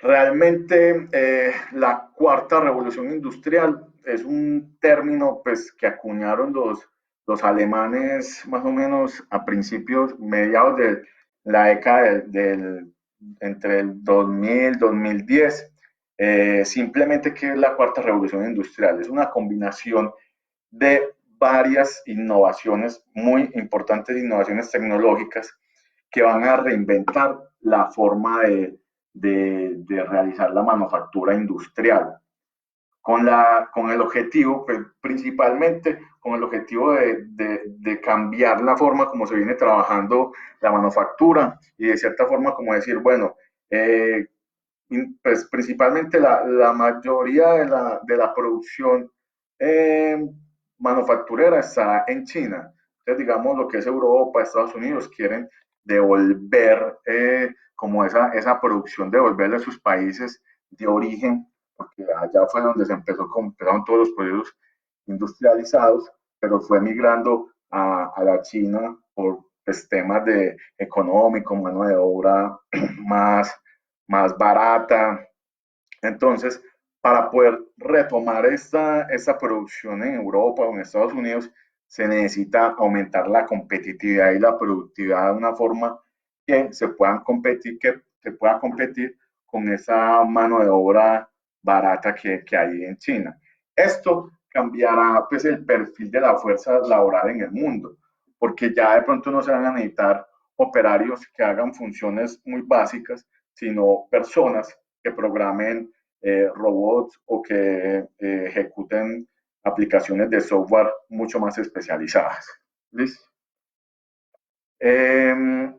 Realmente la cuarta revolución industrial es un término pues, que acuñaron los alemanes más o menos a principios, mediados de la década entre el 2000 2010. Simplemente, ¿qué es la cuarta revolución industrial? Es una combinación de varias innovaciones muy importantes, innovaciones tecnológicas que van a reinventar la forma de realizar la manufactura industrial con el objetivo, pues, principalmente con el objetivo de cambiar la forma como se viene trabajando la manufactura y de cierta forma como decir, bueno, eh, pues principalmente la mayoría de la producción eh, manufacturera está en China. Entonces, digamos, lo que es Europa, Estados Unidos, quieren devolver como esa producción, devolverle a sus países de origen, porque allá fue donde se empezaron todos los procesos industrializados, pero fue migrando a la China por pues, temas de económico, mano de obra más, más barata. Entonces, para poder retomar esta producción en Europa o en Estados Unidos, se necesita aumentar la competitividad y la productividad de una forma que se pueda competir con esa mano de obra barata que hay en China. Esto cambiará pues, el perfil de la fuerza laboral en el mundo, porque ya de pronto no se van a necesitar operarios que hagan funciones muy básicas, sino personas que programen robots o que ejecuten aplicaciones de software mucho más especializadas. ¿Listo? Eh,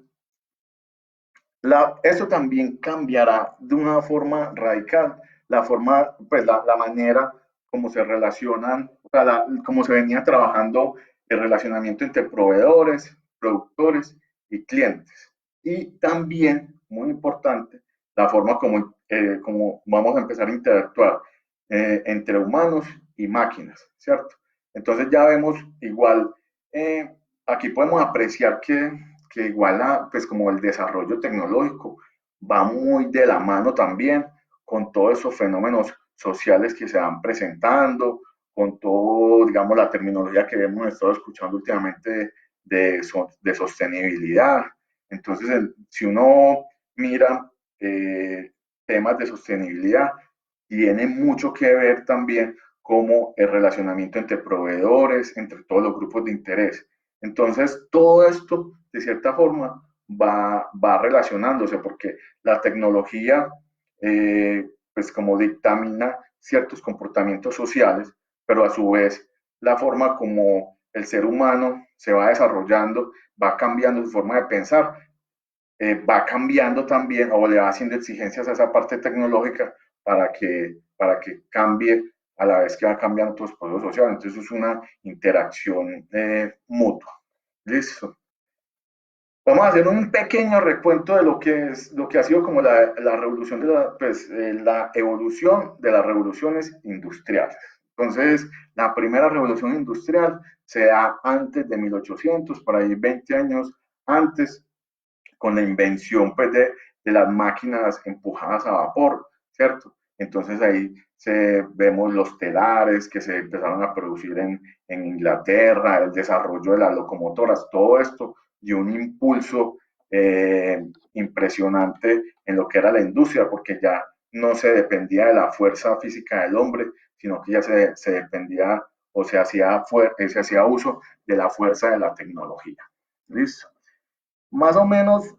eso también cambiará de una forma radical la forma, pues la manera como se relacionan, o sea, como se venía trabajando el relacionamiento entre proveedores, productores y clientes. Y también, muy importante, la forma como vamos a empezar a interactuar entre humanos y máquinas, ¿cierto? Entonces ya vemos igual, eh, aquí podemos apreciar que igual pues como el desarrollo tecnológico va muy de la mano también con todos esos fenómenos sociales que se van presentando, con todo, digamos, la terminología que hemos estado escuchando últimamente de sostenibilidad. Entonces, si uno mira temas de sostenibilidad, tiene mucho que ver también como el relacionamiento entre proveedores, entre todos los grupos de interés. Entonces, todo esto, de cierta forma, va relacionándose porque la tecnología, pues como dictamina ciertos comportamientos sociales, pero a su vez la forma como el ser humano se va desarrollando, va cambiando su forma de pensar, va cambiando también o le va haciendo exigencias a esa parte tecnológica para que cambie a la vez que va cambiando todo el procesos social. Entonces es una interacción mutua. Listo. Vamos a hacer un pequeño recuento de lo que ha sido como la revolución pues, la evolución de las revoluciones industriales. Entonces, la primera revolución industrial se da antes de 1800, por ahí 20 años antes, con la invención pues, de las máquinas empujadas a vapor, ¿cierto? Entonces ahí vemos los telares que se empezaron a producir en Inglaterra, el desarrollo de las locomotoras, todo esto dio un impulso impresionante en lo que era la industria, porque ya no se dependía de la fuerza física del hombre, sino que ya se dependía o se hacía uso de la fuerza de la tecnología. ¿Listo? Más o menos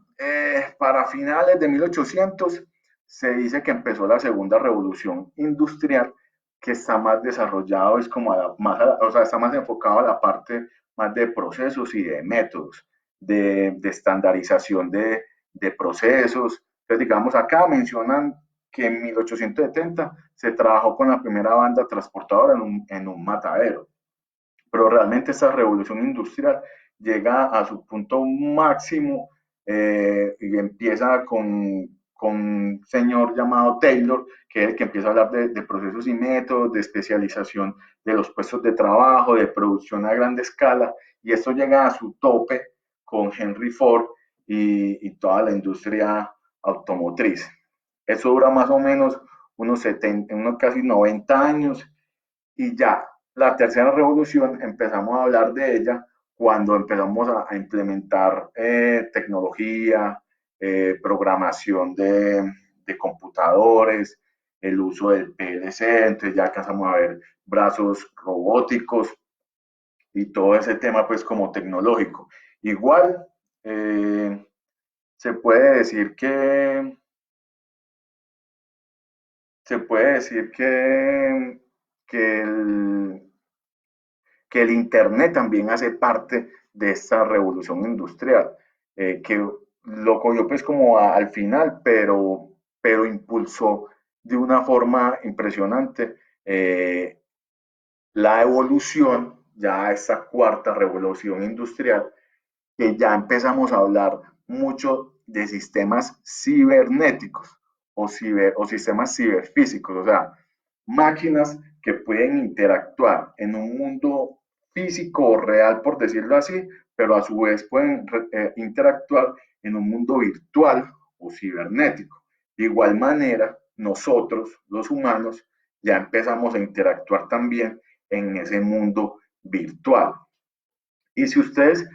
para finales de 1800 se dice que empezó la segunda revolución industrial, que está más desarrollado, es como o sea, está más enfocado a la parte más de procesos y de métodos, de estandarización de procesos. Entonces, digamos, acá mencionan que en 1870 se trabajó con la primera banda transportadora en un matadero, pero realmente esa revolución industrial llega a su punto máximo y empieza con un señor llamado Taylor, que es el que empieza a hablar de procesos y métodos, de especialización de los puestos de trabajo, de producción a gran escala, y esto llega a su tope con Henry Ford y toda la industria automotriz. Eso dura más o menos unos 70, unos casi 90 años y ya la tercera revolución empezamos a hablar de ella cuando empezamos a implementar tecnología, programación de computadores, el uso del PLC, entonces ya alcanzamos a ver brazos robóticos y todo ese tema pues como tecnológico. Igual eh, se puede decir que se puede decir que que el Internet también hace parte de esta revolución industrial, que lo cogió pues como al final, pero impulsó de una forma impresionante la evolución, ya esta cuarta revolución industrial, que ya empezamos a hablar mucho de sistemas cibernéticos o sistemas ciberfísicos, o sea, máquinas que pueden interactuar en un mundo físico o real, por decirlo así, pero a su vez pueden interactuar en un mundo virtual o cibernético. De igual manera, nosotros, los humanos, ya empezamos a interactuar también en ese mundo virtual. Y si ustedes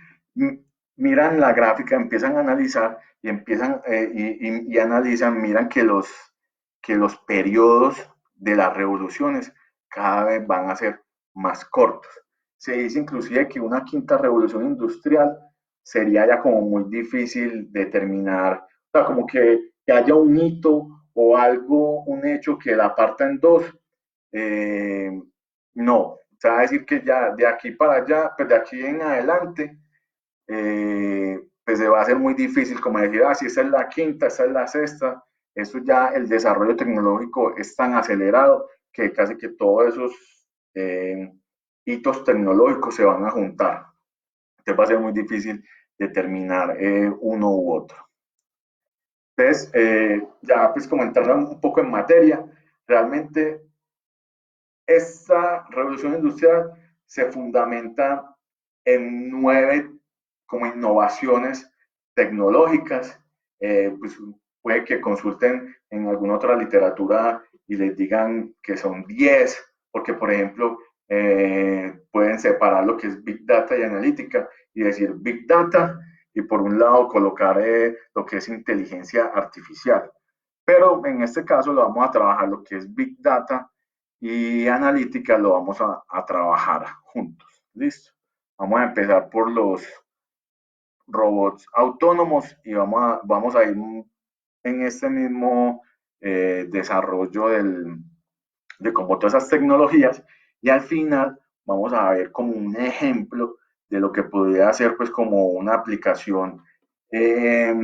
miran la gráfica, empiezan a analizar y empiezan y analizan, miran que los periodos de las revoluciones cada vez van a ser más cortos. Se dice inclusive que una quinta revolución industrial sería ya como muy difícil determinar, o sea, como que haya un hito o algo, un hecho que la parta en dos. eh, no, se va a decir que ya de aquí para allá, pues de aquí en adelante, pues se va a hacer muy difícil como decir, ah, si esa es la quinta, esa es la sexta. Eso ya el desarrollo tecnológico es tan acelerado que casi que todos esos eh, hitos tecnológicos se van a juntar. Entonces va a ser muy difícil determinar uno u otro. Entonces, ya pues como entrar un poco en materia, realmente esta revolución industrial se fundamenta en 9 como innovaciones tecnológicas. Pues puede que consulten en alguna otra literatura y les digan que son 10, porque por ejemplo pueden separar lo que es Big Data y analítica y decir Big Data y por un lado colocar lo que es inteligencia artificial. Pero en este caso lo vamos a trabajar lo que es Big Data y analítica lo vamos a trabajar juntos. ¿Listo? Vamos a empezar por los robots autónomos y vamos a ir en este mismo desarrollo de como todas esas tecnologías y al final vamos a ver como un ejemplo de lo que podría ser pues como una aplicación eh,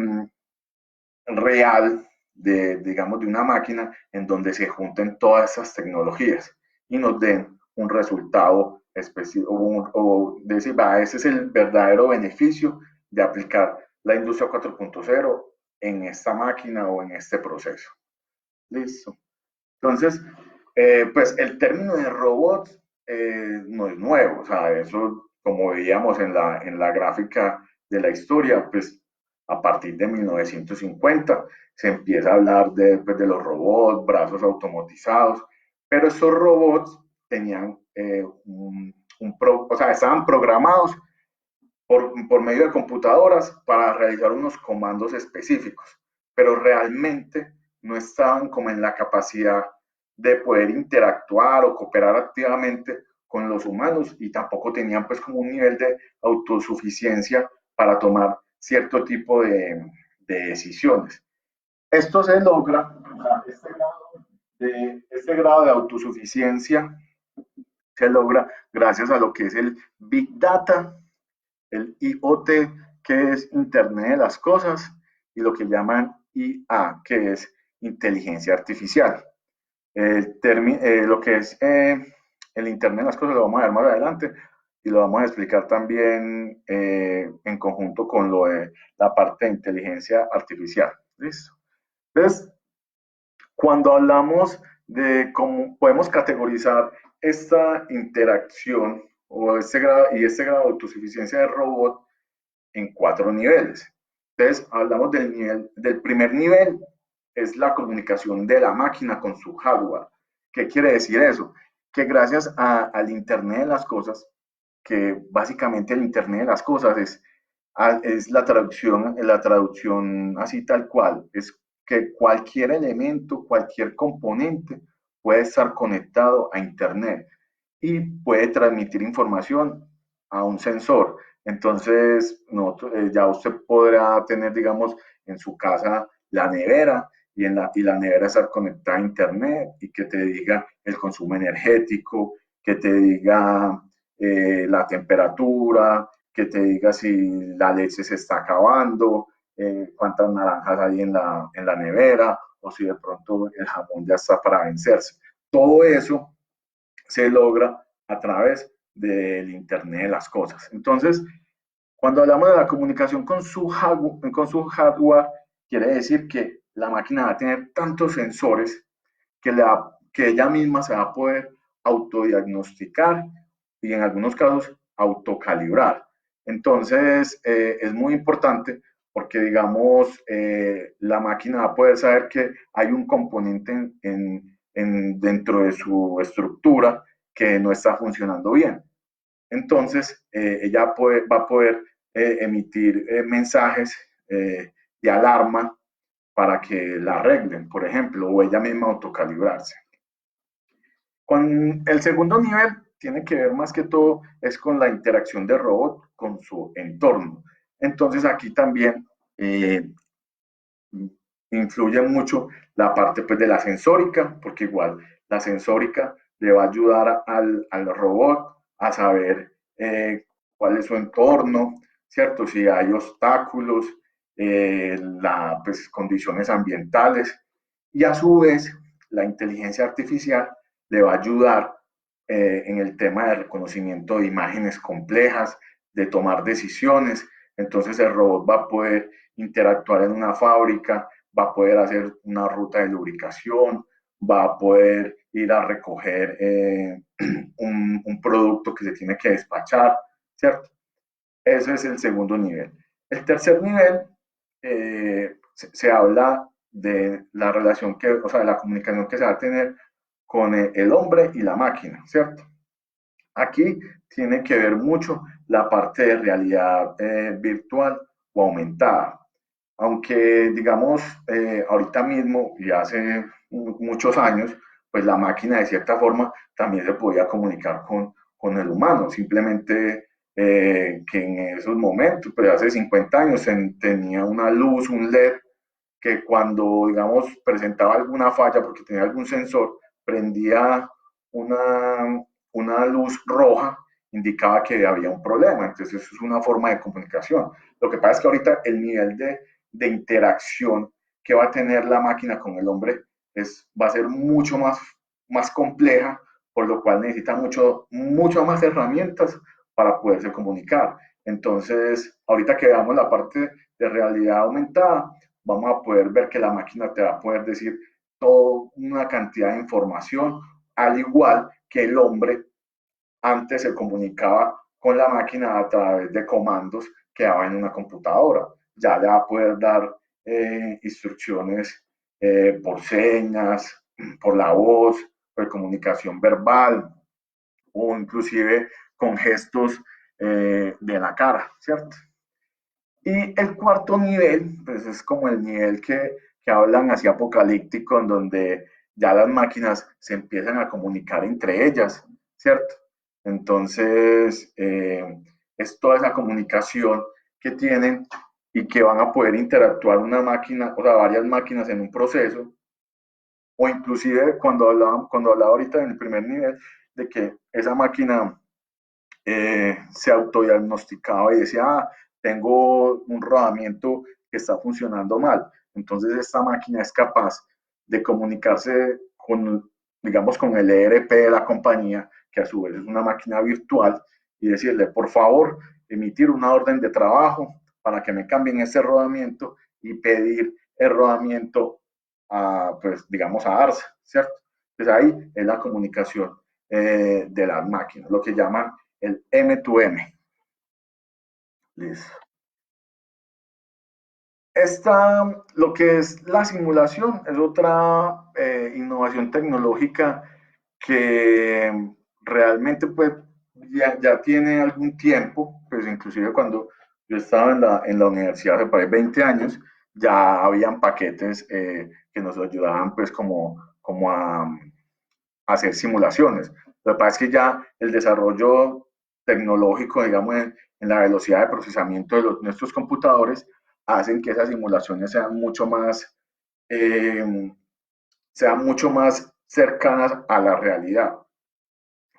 real digamos, de una máquina en donde se junten todas esas tecnologías y nos den un resultado específico o decir, va, ese es el verdadero beneficio de aplicar la industria 4.0 en esta máquina o en este proceso. Listo. Entonces, pues el término de robots no es nuevo, o sea, eso como veíamos en la gráfica de la historia, pues a partir de 1950 se empieza a hablar pues, de los robots, brazos automatizados, pero estos robots tenían o sea, estaban programados por medio de computadoras para realizar unos comandos específicos, pero realmente no estaban como en la capacidad de poder interactuar o cooperar activamente con los humanos y tampoco tenían pues como un nivel de autosuficiencia para tomar cierto tipo de decisiones. Esto se logra, o sea, este grado de autosuficiencia se logra gracias a lo que es el Big Data, el IoT, que es Internet de las Cosas, y lo que llaman IA, que es inteligencia artificial. Lo que es el Internet de las Cosas lo vamos a ver más adelante y lo vamos a explicar también en conjunto con lo de la parte de inteligencia artificial. ¿Listo? Entonces, cuando hablamos de cómo podemos categorizar esta interacción o este grado de autosuficiencia del robot en 4 niveles. Entonces, hablamos del primer nivel, es la comunicación de la máquina con su hardware. ¿Qué quiere decir eso? Que gracias al Internet de las cosas, que básicamente el Internet de las cosas es la traducción así tal cual, es que cualquier elemento, cualquier componente puede estar conectado a Internet y puede transmitir información a un sensor. Entonces, ya usted podrá tener, digamos, en su casa la nevera y la nevera estar conectada a Internet y que te diga el consumo energético, que te diga la temperatura, que te diga si la leche se está acabando, cuántas naranjas hay en la nevera o si de pronto el jamón ya está para vencerse. Todo eso se logra a través del Internet de las cosas. Entonces, cuando hablamos de la comunicación con su hardware, quiere decir que la máquina va a tener tantos sensores que ella misma se va a poder autodiagnosticar y en algunos casos autocalibrar. Entonces, es muy importante porque, digamos, la máquina va a poder saber que hay un componente dentro de su estructura que no está funcionando bien. Entonces, va a poder emitir mensajes de alarma para que la arreglen, por ejemplo, o ella misma autocalibrarse. Con el segundo nivel tiene que ver más que todo es con la interacción del robot con su entorno. Entonces aquí también influye mucho la parte pues, de la sensórica, porque igual la sensórica le va a ayudar al robot a saber cuál es su entorno, ¿cierto? Si hay obstáculos, pues, condiciones ambientales, y a su vez la inteligencia artificial le va a ayudar en el tema de reconocimiento de imágenes complejas, de tomar decisiones. Entonces el robot va a poder interactuar en una fábrica, va a poder hacer una ruta de lubricación, va a poder ir a recoger un producto que se tiene que despachar, ¿cierto? Ese es el segundo nivel. El tercer nivel se habla de la relación que, o sea, de la comunicación que se va a tener con el hombre y la máquina, ¿cierto? Aquí tiene que ver mucho la parte de realidad virtual o aumentada. Aunque, digamos, ahorita mismo y hace muchos años, pues la máquina de cierta forma también se podía comunicar con el humano. Simplemente que en esos momentos, pues hace 50 años, tenía una luz, un LED, que cuando, digamos, presentaba alguna falla porque tenía algún sensor, prendía una, una luz roja, indicaba que había un problema. Entonces, eso es una forma de comunicación. Lo que pasa es que ahorita el nivel de interacción que va a tener la máquina con el hombre va a ser mucho más compleja, por lo cual necesita mucho más herramientas para poderse comunicar. Entonces, ahorita que veamos la parte de realidad aumentada, vamos a poder ver que la máquina te va a poder decir toda una cantidad de información, al igual que el hombre antes se comunicaba con la máquina a través de comandos que daba en una computadora. Ya le va a poder dar instrucciones por señas, por la voz, por comunicación verbal o inclusive con gestos de la cara, ¿cierto? Y el cuarto nivel, pues es como el nivel que hablan así apocalíptico, en donde ya las máquinas se empiezan a comunicar entre ellas, ¿cierto? Entonces, es toda esa comunicación que tienen y que van a poder interactuar una máquina, o sea, varias máquinas en un proceso, o inclusive cuando hablaba ahorita en el primer nivel, de que esa máquina se autodiagnosticaba y decía, ah, tengo un rodamiento que está funcionando mal. Entonces esta máquina es capaz de comunicarse con, digamos, con el ERP de la compañía, que a su vez es una máquina virtual, y decirle, por favor, emitir una orden de trabajo para que me cambien ese rodamiento y pedir el rodamiento a, pues, digamos, a ARSA, ¿cierto? Pues ahí es la comunicación de las máquinas, lo que llaman el M2M. Listo. lo que es la simulación es otra innovación tecnológica que realmente pues ya tiene algún tiempo, pues inclusive cuando yo estaba en la universidad hace por ahí 20 años, ya habían paquetes que nos ayudaban pues como a hacer simulaciones. Lo que pasa es que ya el desarrollo tecnológico, digamos, en la velocidad de procesamiento de nuestros computadores, hacen que esas simulaciones eh, sean mucho más cercanas a la realidad,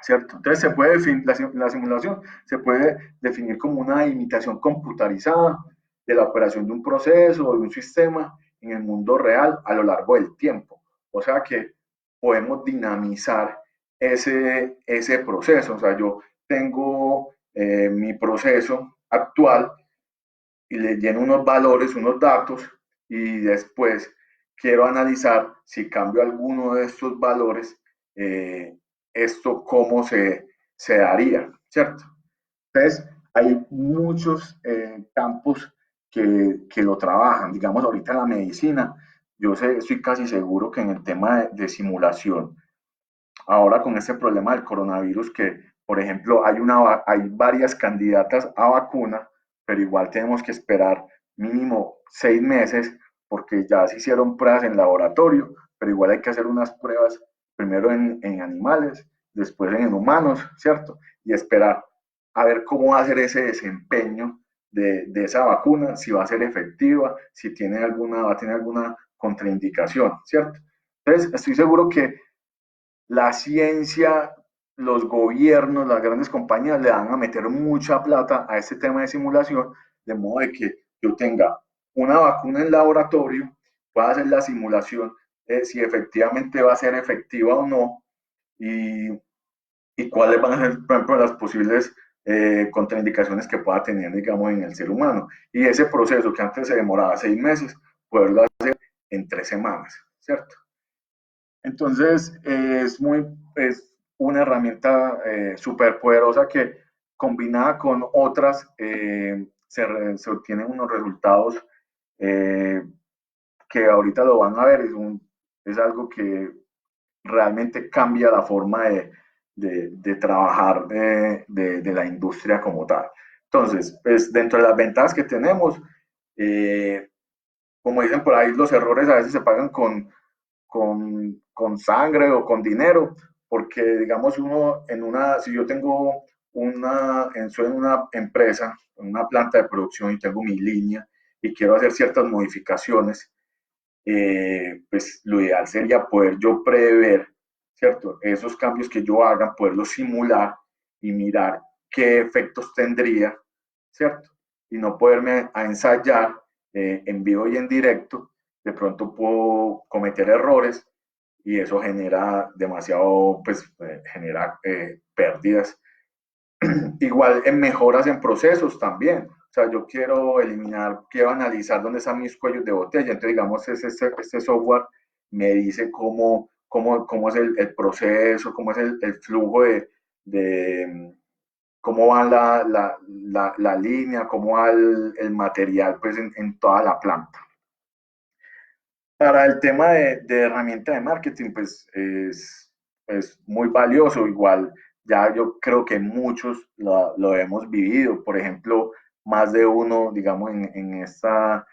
¿cierto? Entonces se puede definir, la simulación se puede definir como una imitación computarizada de la operación de un proceso o de un sistema en el mundo real a lo largo del tiempo. O sea que podemos dinamizar ese proceso. O sea, yo tengo mi proceso actual y le lleno unos valores, unos datos, y después quiero analizar si cambio alguno de estos valores, eh, esto cómo se daría, ¿cierto? Entonces, hay muchos campos que lo trabajan. Digamos, ahorita en la medicina, yo sé, estoy casi seguro que en el tema de simulación, ahora con este problema del coronavirus, que por ejemplo hay varias candidatas a vacuna, pero igual tenemos que esperar mínimo 6 meses porque ya se hicieron pruebas en laboratorio, pero igual hay que hacer unas pruebas primero en animales, después en humanos, ¿cierto? Y esperar a ver cómo va a ser ese desempeño de esa vacuna, si va a ser efectiva, si va a tener alguna contraindicación, ¿cierto? Entonces, estoy seguro que la ciencia, los gobiernos, las grandes compañías le van a meter mucha plata a este tema de simulación, de modo de que yo tenga una vacuna en laboratorio, pueda hacer la simulación si efectivamente va a ser efectiva o no y, y cuáles van a ser, por ejemplo, las posibles contraindicaciones que pueda tener, digamos, en el ser humano. Y ese proceso que antes se demoraba 6 meses, poderlo hacer en 3 semanas, ¿cierto? Entonces, es una herramienta súper poderosa que combinada con otras se obtienen unos resultados eh, que ahorita lo van a ver. Es algo que realmente cambia la forma de trabajar de la industria como tal. Entonces, pues dentro de las ventajas que tenemos, eh, como dicen por ahí, los errores a veces se pagan con sangre o con dinero, porque digamos si yo tengo soy en una empresa, en una planta de producción y tengo mi línea y quiero hacer ciertas modificaciones, pues lo ideal sería poder yo prever, ¿cierto? Esos cambios que yo haga, poderlos simular y mirar qué efectos tendría, ¿cierto? Y no poderme a ensayar en vivo y en directo, de pronto puedo cometer errores y eso genera demasiado, pues genera pérdidas. Igual en mejoras en procesos también. O sea, yo quiero analizar dónde están mis cuellos de botella. Entonces, digamos, este software me dice cómo es el proceso, cómo es el flujo de cómo va la línea, cómo va el material pues, en toda la planta. Para el tema de herramienta de marketing, pues es muy valioso. Igual, ya yo creo que muchos lo hemos vivido. Por ejemplo, más de uno, digamos, en esta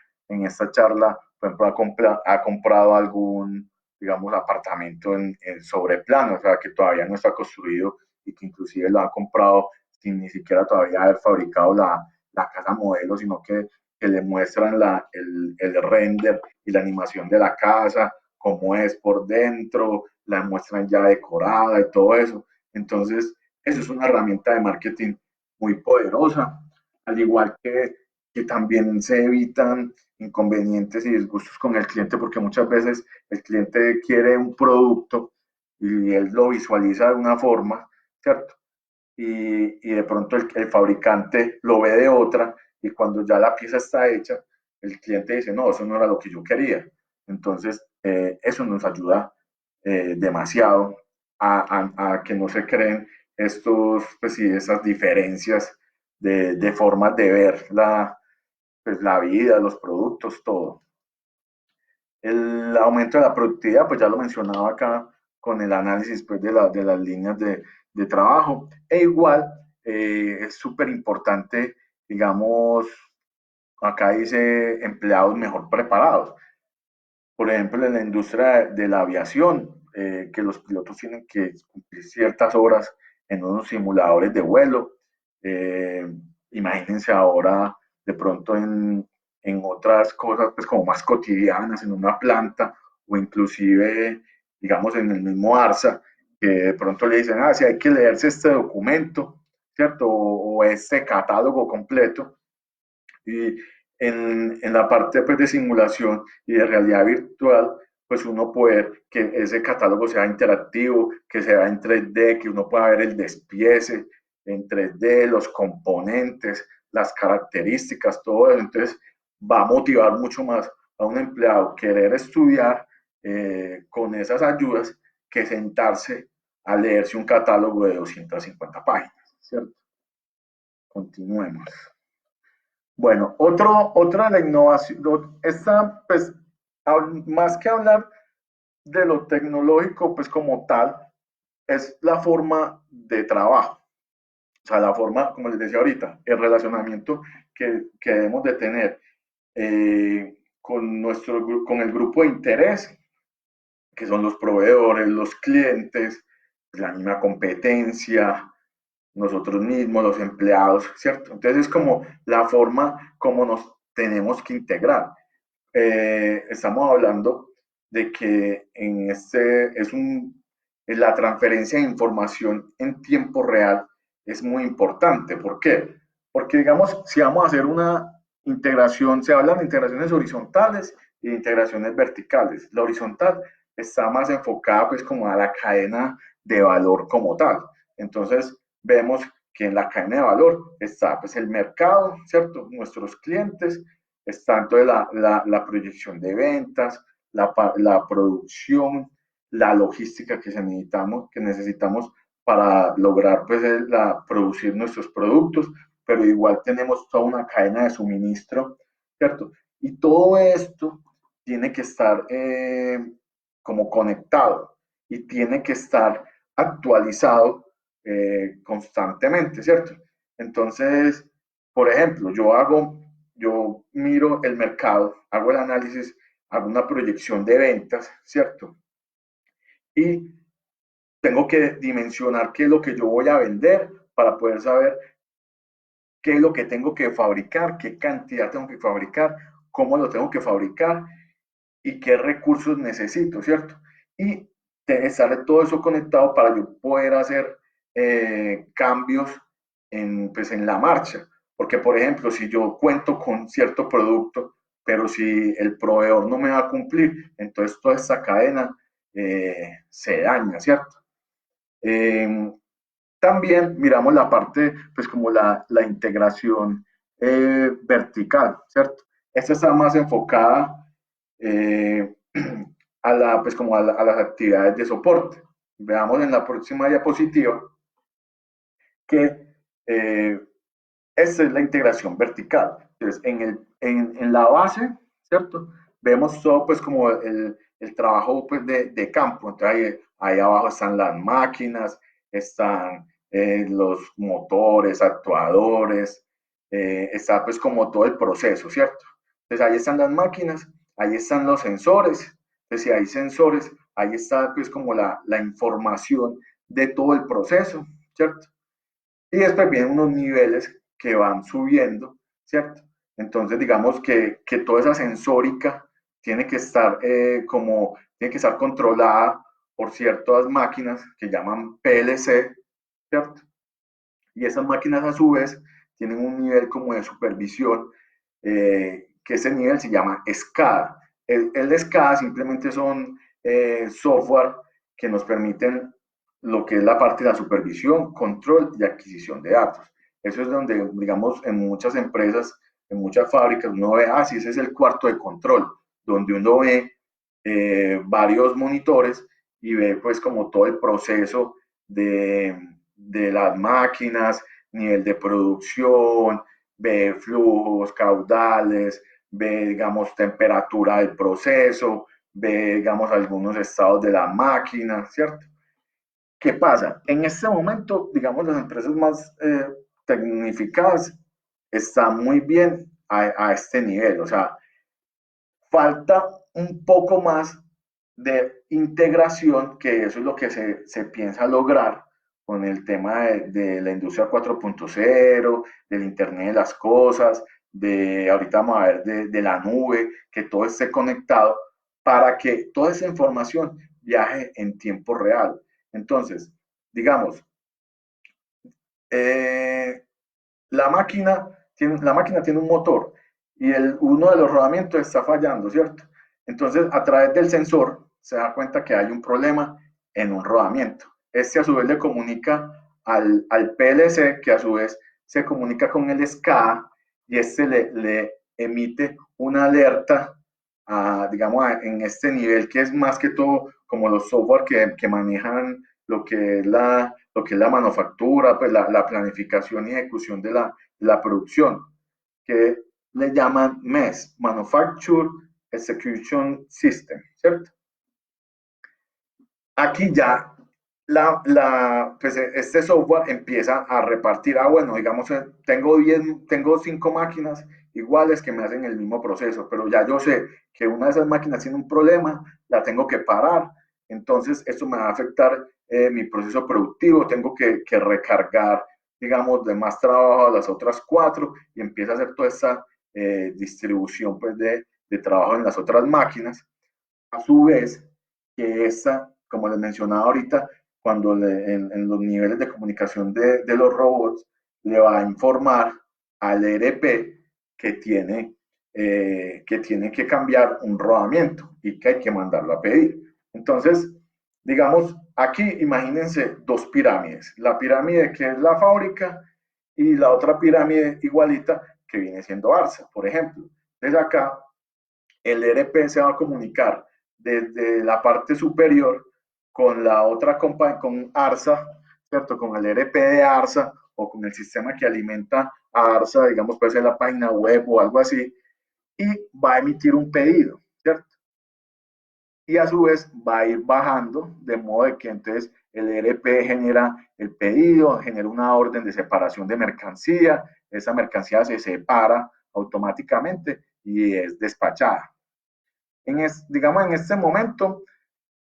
charla, por ejemplo, ha comprado algún, digamos, apartamento en sobreplano, o sea, que todavía no está construido y que inclusive lo ha comprado sin ni siquiera todavía haber fabricado la casa modelo, sino que le muestran el render y la animación de la casa, cómo es por dentro, la muestran ya decorada y todo eso. Entonces, eso es una herramienta de marketing muy poderosa, al igual que también se evitan inconvenientes y disgustos con el cliente, porque muchas veces el cliente quiere un producto y él lo visualiza de una forma, ¿cierto? Y de pronto el fabricante lo ve de otra y cuando ya la pieza está hecha, el cliente dice, no, eso no era lo que yo quería. Entonces, eso nos ayuda demasiado a que no se creen pues sí, esas diferencias de formas de ver pues la vida, los productos, todo. El aumento de la productividad, pues ya lo mencionaba acá con el análisis pues, de las líneas de trabajo. E igual es súper importante, digamos, acá dice empleados mejor preparados. Por ejemplo, en la industria de la aviación, que los pilotos tienen que cumplir ciertas horas en unos simuladores de vuelo. Eh, Imagínense ahora de pronto en otras cosas pues como más cotidianas, en una planta o inclusive, digamos, en el mismo ARSA, que de pronto le dicen, si hay que leerse este documento, ¿cierto? O este catálogo completo. Y en la parte pues, de simulación y de realidad virtual, pues uno puede que ese catálogo sea interactivo, que sea en 3D, que uno pueda ver el despiece en 3D, los componentes, las características, todo eso. Entonces va a motivar mucho más a un empleado querer estudiar con esas ayudas que sentarse a leerse un catálogo de 250 páginas, ¿cierto? Continuemos. Bueno, otra de la innovación, esta, pues, más que hablar de lo tecnológico, pues como tal, es la forma de trabajo. O sea, la forma, como les decía ahorita, el relacionamiento que debemos de tener con el grupo de interés, que son los proveedores, los clientes, la misma competencia, nosotros mismos, los empleados, ¿cierto? Entonces es como la forma como nos tenemos que integrar. Estamos hablando de que la transferencia de información en tiempo real es muy importante. ¿Por qué? Porque, digamos, si vamos a hacer una integración, se hablan de integraciones horizontales y de integraciones verticales. La horizontal está más enfocada, pues, como a la cadena de valor como tal. Entonces, vemos que en la cadena de valor está, pues, el mercado, ¿cierto? Nuestros clientes, está entonces la proyección de ventas, la producción, la logística que necesitamos para lograr pues, producir nuestros productos, pero igual tenemos toda una cadena de suministro, ¿cierto? Y todo esto tiene que estar como conectado y tiene que estar actualizado constantemente, ¿cierto? Entonces, por ejemplo, yo miro el mercado, hago el análisis, hago una proyección de ventas, ¿cierto? Y tengo que dimensionar qué es lo que yo voy a vender para poder saber qué es lo que tengo que fabricar, qué cantidad tengo que fabricar, cómo lo tengo que fabricar y qué recursos necesito, ¿cierto? Y estar todo eso conectado para yo poder hacer cambios pues, en la marcha. Porque, por ejemplo, si yo cuento con cierto producto, pero si el proveedor no me va a cumplir, entonces toda esta cadena se daña, ¿cierto? Eh, También miramos la parte, pues como la integración vertical, ¿cierto? Esta está más enfocada eh, pues como a las actividades de soporte. Veamos en la próxima diapositiva que eh, esta es la integración vertical. Entonces, en la base, ¿cierto? Vemos todo pues como el trabajo pues, de campo. Entonces, ahí abajo están las máquinas, están los motores, actuadores, está pues como todo el proceso, ¿cierto? Entonces, ahí están las máquinas, ahí están los sensores. Entonces, si hay sensores, ahí está pues como la información de todo el proceso, ¿cierto? Y después vienen unos niveles que van subiendo, ¿cierto? Entonces, digamos que toda esa sensórica tiene que estar tiene que estar controlada por ciertas máquinas que llaman PLC, ¿cierto? Y esas máquinas a su vez tienen un nivel como de supervisión, que ese nivel se llama SCADA. El SCADA simplemente son software que nos permiten lo que es la parte de la supervisión, control y adquisición de datos. Eso es donde, digamos, en muchas empresas, en muchas fábricas, uno ve, sí, ese es el cuarto de control, donde uno ve varios monitores y ve pues como todo el proceso de las máquinas, nivel de producción, ve flujos, caudales, ve, digamos, temperatura del proceso, ve, digamos, algunos estados de la máquina, ¿cierto? ¿Qué pasa? En este momento, digamos, las empresas más tecnificadas están muy bien a este nivel, o sea, falta un poco más de integración, que eso es lo que se piensa lograr con el tema de la industria 4.0, del Internet de las Cosas, de ahorita vamos a ver de la nube, que todo esté conectado para que toda esa información viaje en tiempo real. Entonces, digamos, eh, la máquina tiene un motor y uno de los rodamientos está fallando, ¿cierto? Entonces, a través del sensor se da cuenta que hay un problema en un rodamiento. Este a su vez le comunica al PLC, que a su vez se comunica con el SCADA, y este le emite una alerta, digamos, en este nivel, que es más que todo como los software que manejan lo que es la manufactura, pues la planificación y ejecución de la producción, que le llaman MES, Manufacture Execution System, ¿cierto? Aquí ya pues este software empieza a repartir, bueno, digamos, tengo 5 máquinas iguales que me hacen el mismo proceso, pero ya yo sé que una de esas máquinas tiene un problema, la tengo que parar, entonces esto me va a afectar mi proceso productivo, tengo que recargar, digamos, de más trabajo a las otras 4 y empieza a hacer toda esta distribución pues, de trabajo en las otras máquinas. A su vez, que esta, como les mencionaba ahorita, cuando en los niveles de comunicación de los robots, le va a informar al ERP que tiene que cambiar un rodamiento y que hay que mandarlo a pedir. Entonces, digamos, aquí imagínense dos pirámides. La pirámide que es la fábrica y la otra pirámide igualita que viene siendo ARSA, por ejemplo. Desde acá, el ERP se va a comunicar desde la parte superior con la otra compañía, con ARSA, ¿cierto? Con el ERP de ARSA o con el sistema que alimenta a ARSA, digamos, puede ser la página web o algo así, y va a emitir un pedido, ¿cierto? Y a su vez va a ir bajando, de modo de que entonces el ERP genera el pedido, genera una orden de separación de mercancía, esa mercancía se separa automáticamente y es despachada. Digamos, en este momento,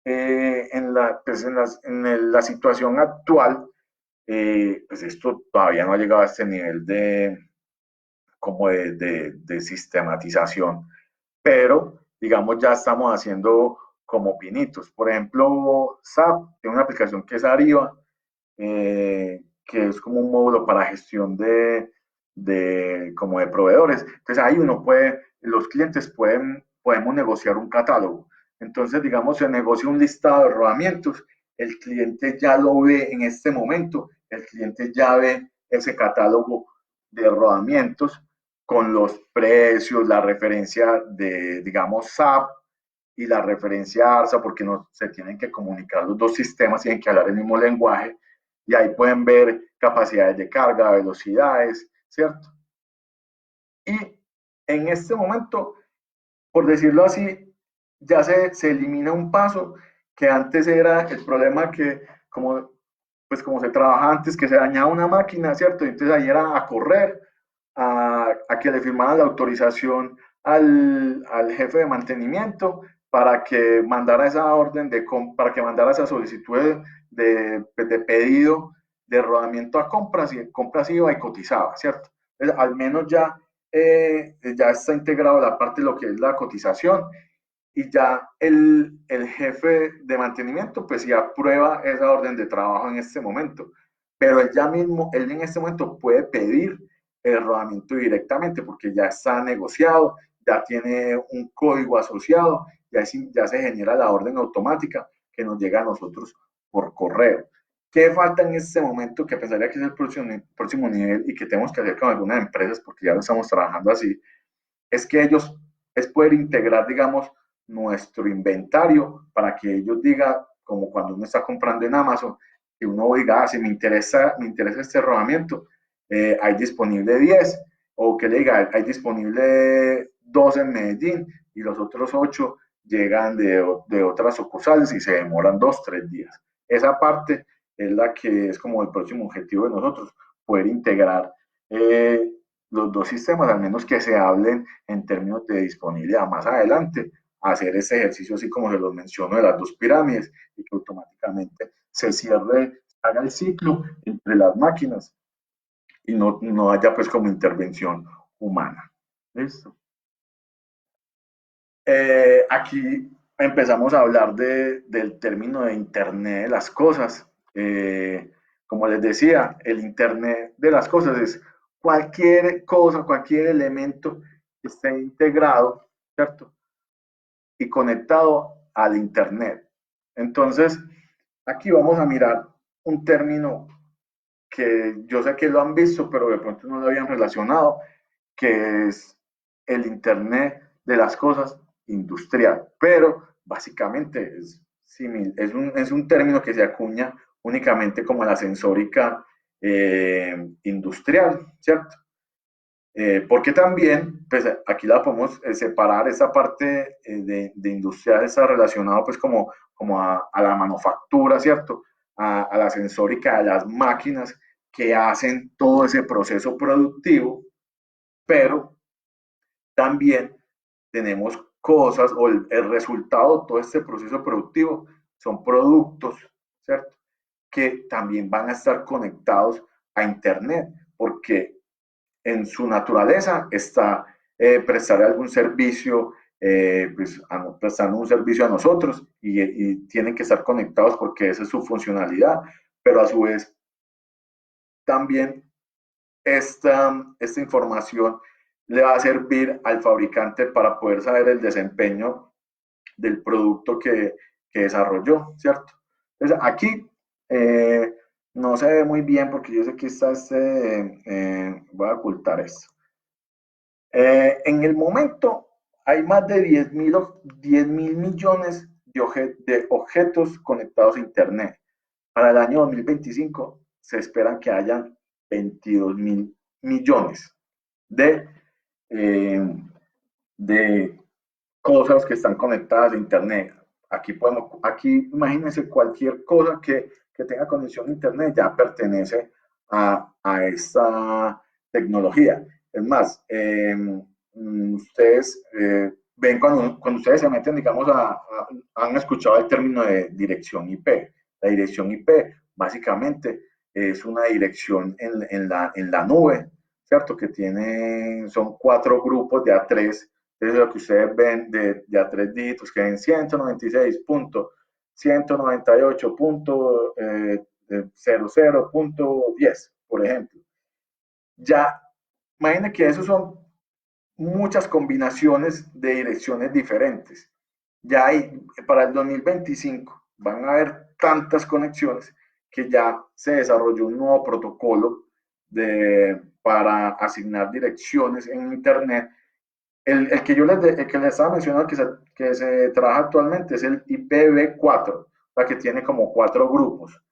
pues la situación actual, pues esto todavía no ha llegado a este nivel como de sistematización, pero digamos ya estamos haciendo como pinitos. Por ejemplo, SAP tiene una aplicación que es Ariba, que es como un módulo para gestión como de proveedores. Entonces ahí los clientes podemos negociar un catálogo. Entonces, digamos, se negocia un listado de rodamientos, el cliente ya lo ve en este momento, el cliente ya ve ese catálogo de rodamientos con los precios, la referencia de, digamos, SAP y la referencia ARSA, porque no se tienen que comunicar los dos sistemas, tienen que hablar el mismo lenguaje, y ahí pueden ver capacidades de carga, velocidades, ¿cierto? Y en este momento, por decirlo así, ya se elimina un paso que antes era el problema que, como se trabajaba antes, que se dañaba una máquina, ¿cierto? Entonces ahí era a correr, a que le firmaran la autorización al jefe de mantenimiento para que mandara esa orden, para que mandara esa solicitud de pedido de rodamiento a compras, y compras iba y cotizaba, ¿cierto? Entonces, al menos ya está integrado la parte de lo que es la cotización, y ya el jefe de mantenimiento pues ya aprueba esa orden de trabajo en este momento, pero él en este momento puede pedir el rodamiento directamente porque ya está negociado, ya tiene un código asociado, ya se genera la orden automática que nos llega a nosotros por correo. ¿Qué falta en este momento que pensaría que es el próximo nivel y que tenemos que hacer con algunas empresas porque ya lo estamos trabajando así? Es que es poder integrar, digamos, nuestro inventario para que ellos digan, como cuando uno está comprando en Amazon, que uno diga, si me interesa este rodamiento, hay disponible 10, o que le diga, hay disponible 2 en Medellín y los otros 8 llegan de otras sucursales y se demoran 2, 3 días. Esa parte es la que es como el próximo objetivo de nosotros, poder integrar los dos sistemas, al menos que se hablen en términos de disponibilidad más adelante, hacer ese ejercicio así como se los menciono de las dos pirámides y que automáticamente se cierre, haga el ciclo entre las máquinas y no haya pues como intervención humana. ¿Listo? Aquí empezamos a hablar del término de Internet de las cosas. Como les decía, el Internet de las cosas es cualquier cosa, cualquier elemento que esté integrado, ¿cierto? Y conectado al Internet. Entonces, aquí vamos a mirar un término que yo sé que lo han visto, pero de pronto no lo habían relacionado, que es el Internet de las cosas industrial. Pero básicamente es un término que se acuña únicamente como la sensórica industrial, ¿cierto? Porque también, pues aquí la podemos separar, esa parte de industrial está relacionado pues como a la manufactura, ¿cierto? A la sensórica de las máquinas que hacen todo ese proceso productivo, pero también tenemos cosas o el resultado de todo este proceso productivo son productos, ¿cierto? Que también van a estar conectados a Internet, porque en su naturaleza está prestar algún servicio, prestando un servicio a nosotros y tienen que estar conectados porque esa es su funcionalidad, pero a su vez también esta información le va a servir al fabricante para poder saber el desempeño del producto que desarrolló, ¿cierto? Entonces, aquí no se ve muy bien porque yo sé que está voy a ocultar esto. En el momento hay más de 10 mil millones de objetos conectados a Internet. Para el año 2025 se esperan que hayan 22 mil millones de, eh, de cosas que están conectadas a Internet. Aquí imagínense cualquier cosa que tenga conexión a Internet ya pertenece a esta tecnología. Es más, ustedes ven cuando ustedes se meten, digamos, han escuchado el término de dirección IP. La dirección IP básicamente es una dirección en la nube, ¿cierto? Que son 4 grupos de A3. Entonces, lo que ustedes ven de a 3 dígitos, que en 196.198.00.10, por ejemplo. Ya, imaginen que esos son muchas combinaciones de direcciones diferentes. Ya hay, para el 2025 van a haber tantas conexiones que ya se desarrolló un nuevo protocolo para asignar direcciones en Internet. El que el que les estaba mencionando que se trabaja actualmente es el IPv4, la que tiene como 4 grupos.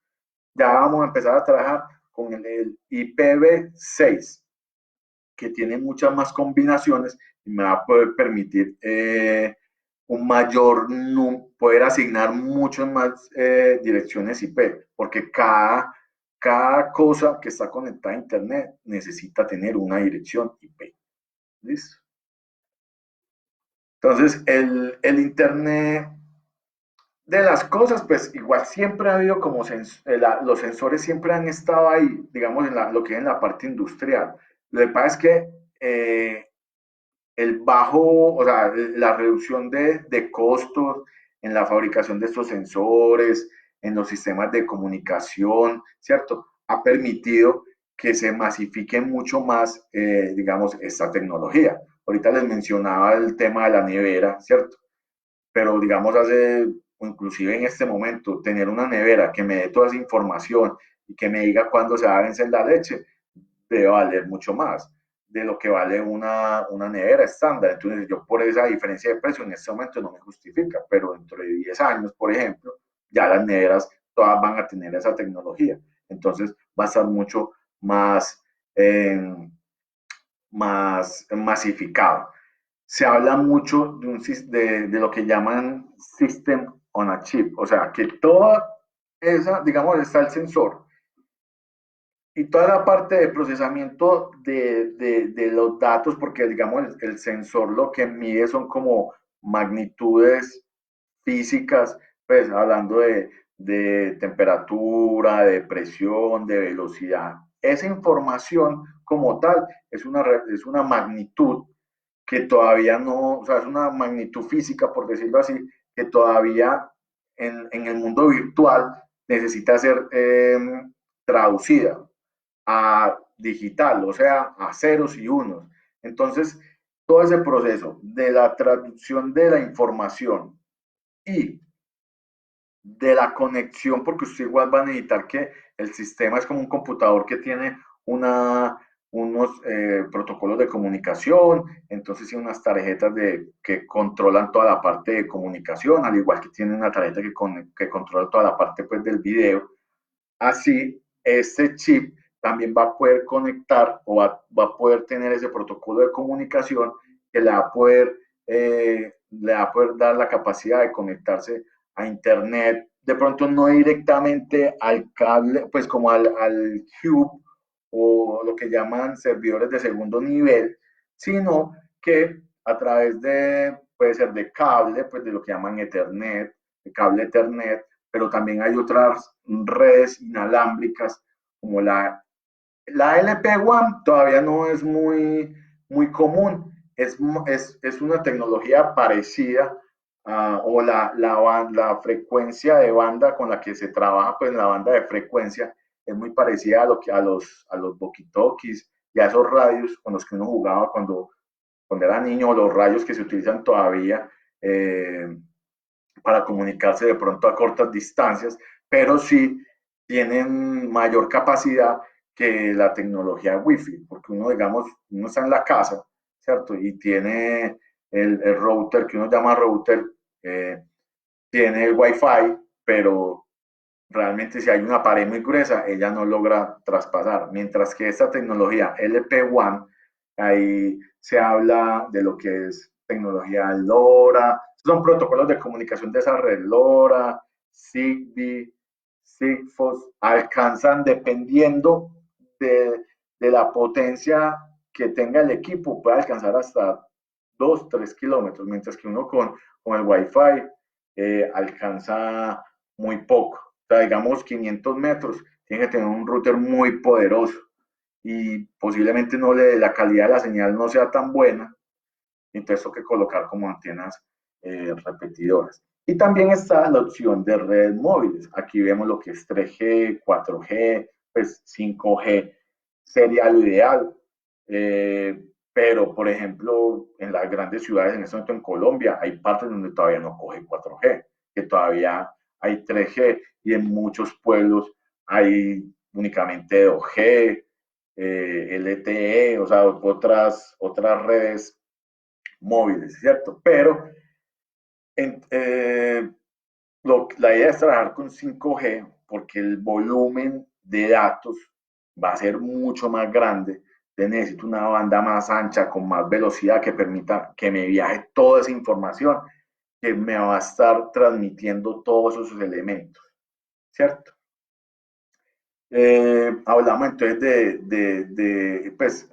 Ya vamos a empezar a trabajar con el IPv6, que tiene muchas más combinaciones y me va a poder permitir un mayor poder asignar muchas más direcciones IP, porque cada cosa que está conectada a Internet necesita tener una dirección IP. ¿Listo? Entonces, el Internet de las cosas, pues igual siempre ha habido como los sensores siempre han estado ahí, digamos, lo que es en la parte industrial. Lo que pasa es que el bajo, o sea, la reducción de costos en la fabricación de estos sensores, en los sistemas de comunicación, ¿cierto? Ha permitido que se masifique mucho más, digamos, esta tecnología. Ahorita les mencionaba el tema de la nevera, ¿cierto? Pero digamos, o inclusive en este momento, tener una nevera que me dé toda esa información y que me diga cuándo se va a vencer la leche, debe valer mucho más de lo que vale una nevera estándar. Entonces, yo por esa diferencia de precio en este momento no me justifica, pero dentro de 10 años, por ejemplo, ya las neveras todas van a tener esa tecnología. Entonces, va a estar mucho más, eh, más masificado. Se habla mucho de lo que llaman System on a Chip, o sea, que toda esa, digamos, está el sensor y toda la parte de procesamiento de los datos, porque digamos el sensor lo que mide son como magnitudes físicas, pues hablando de temperatura, de presión, de velocidad. Esa información como tal es una magnitud que todavía no, o sea, es una magnitud física, por decirlo así, que todavía en el mundo virtual necesita ser traducida a digital, o sea, a ceros y unos. Entonces, todo ese proceso de la traducción de la información y de la conexión, porque usted igual va a necesitar que el sistema es como un computador que tiene unos protocolos de comunicación, entonces tiene unas tarjetas que controlan toda la parte de comunicación, al igual que tiene una tarjeta que controla toda la parte pues, del video. Así, este chip también va a poder conectar o va a poder tener ese protocolo de comunicación que le va a poder dar la capacidad de conectarse a Internet, de pronto no directamente al cable, pues como al hub o lo que llaman servidores de segundo nivel, sino que a través puede ser de cable, pues de lo que llaman Ethernet, de cable Ethernet, pero también hay otras redes inalámbricas como la LP1 todavía no es muy común, es una tecnología parecida o la frecuencia de banda con la que se trabaja, pues la banda de frecuencia es muy parecida a los walkie-talkies y a esos radios con los que uno jugaba cuando era niño, o los radios que se utilizan todavía eh, para comunicarse de pronto a cortas distancias, pero sí tienen mayor capacidad que la tecnología Wi-Fi, porque uno, digamos, uno está en la casa, ¿cierto? Y tiene el router, que uno llama router, eh, tiene el Wi-Fi, pero realmente si hay una pared muy gruesa, ella no logra traspasar. Mientras que esta tecnología LP1, ahí se habla de lo que es tecnología LoRa, son protocolos de comunicación de esa red LoRa, Zigbee, Sigfox, alcanzan dependiendo de la potencia que tenga el equipo, puede alcanzar hasta 2, 3 kilómetros, mientras que uno con el Wi-Fi alcanza muy poco. O sea, digamos 500 metros, tiene que tener un router muy poderoso y posiblemente la calidad de la señal no sea tan buena, entonces hay que colocar como antenas repetidoras. Y también está la opción de redes móviles. Aquí vemos lo que es 3G, 4G, pues 5G sería lo ideal. Pero, por ejemplo, en las grandes ciudades, en este momento en Colombia, hay partes donde todavía no coge 4G, que todavía hay 3G y en muchos pueblos hay únicamente 2G, LTE, o sea, otras redes móviles, ¿cierto? Pero en, la idea es trabajar con 5G porque el volumen de datos va a ser mucho más grande. Entonces necesito una banda más ancha, con más velocidad, que permita que me viaje toda esa información, que me va a estar transmitiendo todos esos elementos, ¿cierto? Hablamos entonces pues,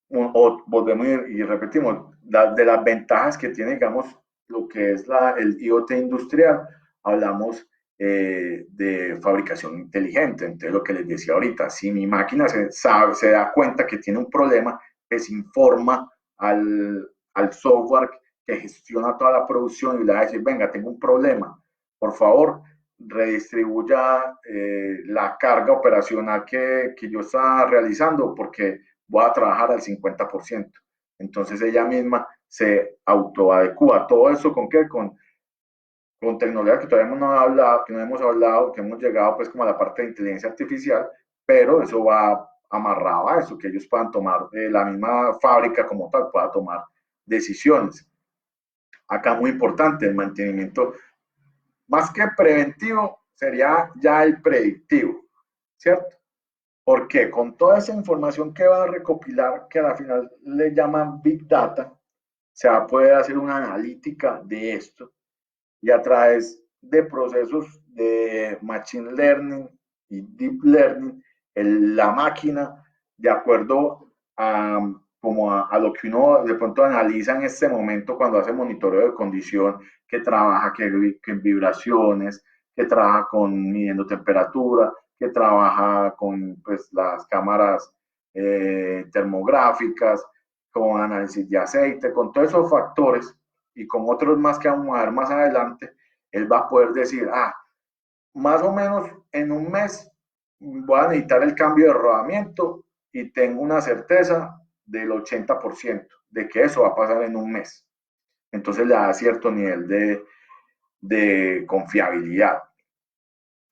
volvemos y repetimos, de las ventajas que tiene, digamos, lo que es el IoT industrial, hablamos de fabricación inteligente. Entonces, lo que les decía ahorita, si mi máquina se da cuenta que tiene un problema, pues informa al software que gestiona toda la producción y le va a decir, venga, tengo un problema, por favor, redistribuya la carga operacional que yo estaba realizando porque voy a trabajar al 50%. Entonces ella misma se autoadecua. ¿Todo eso con qué? Con tecnología que todavía no, hablado, que no hemos hablado, que hemos llegado pues como a la parte de inteligencia artificial, pero eso va amarrado a eso, que ellos puedan tomar, la misma fábrica como tal pueda tomar decisiones. Acá muy importante el mantenimiento, más que preventivo, sería ya el predictivo, ¿cierto? Porque con toda esa información que va a recopilar, que al final le llaman Big Data, se va a poder hacer una analítica de esto y a través de procesos de Machine Learning y Deep Learning, la máquina, de acuerdo a, a lo que uno de pronto analiza en este momento cuando hace monitoreo de condición, que trabaja que en vibraciones, que trabaja con midiendo temperatura, que trabaja con pues, las cámaras termográficas, con análisis de aceite, con todos esos factores y con otros más que vamos a ver más adelante, él va a poder decir, más o menos en un mes voy a necesitar el cambio de rodamiento y tengo una certeza del 80% de que eso va a pasar en un mes. Entonces le da cierto nivel de confiabilidad.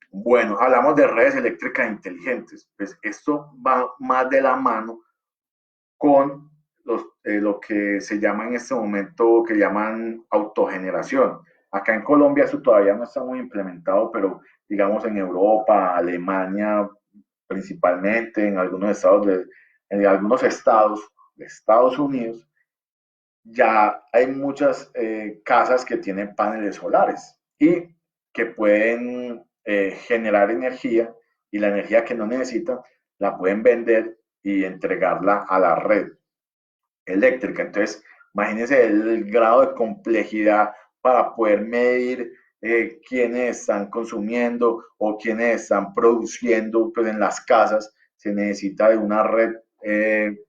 Bueno, hablamos de redes eléctricas inteligentes. Pues esto va más de la mano con lo que se llama en este momento, que llaman autogeneración. Acá en Colombia eso todavía no está muy implementado, pero digamos en Europa, Alemania principalmente, en algunos estados de Estados Unidos, ya hay muchas casas que tienen paneles solares y que pueden generar energía y la energía que no necesitan la pueden vender y entregarla a la red eléctrica. Entonces, imagínense el grado de complejidad para poder medir quiénes están consumiendo o quiénes están produciendo pues, en las casas. Se necesita de una red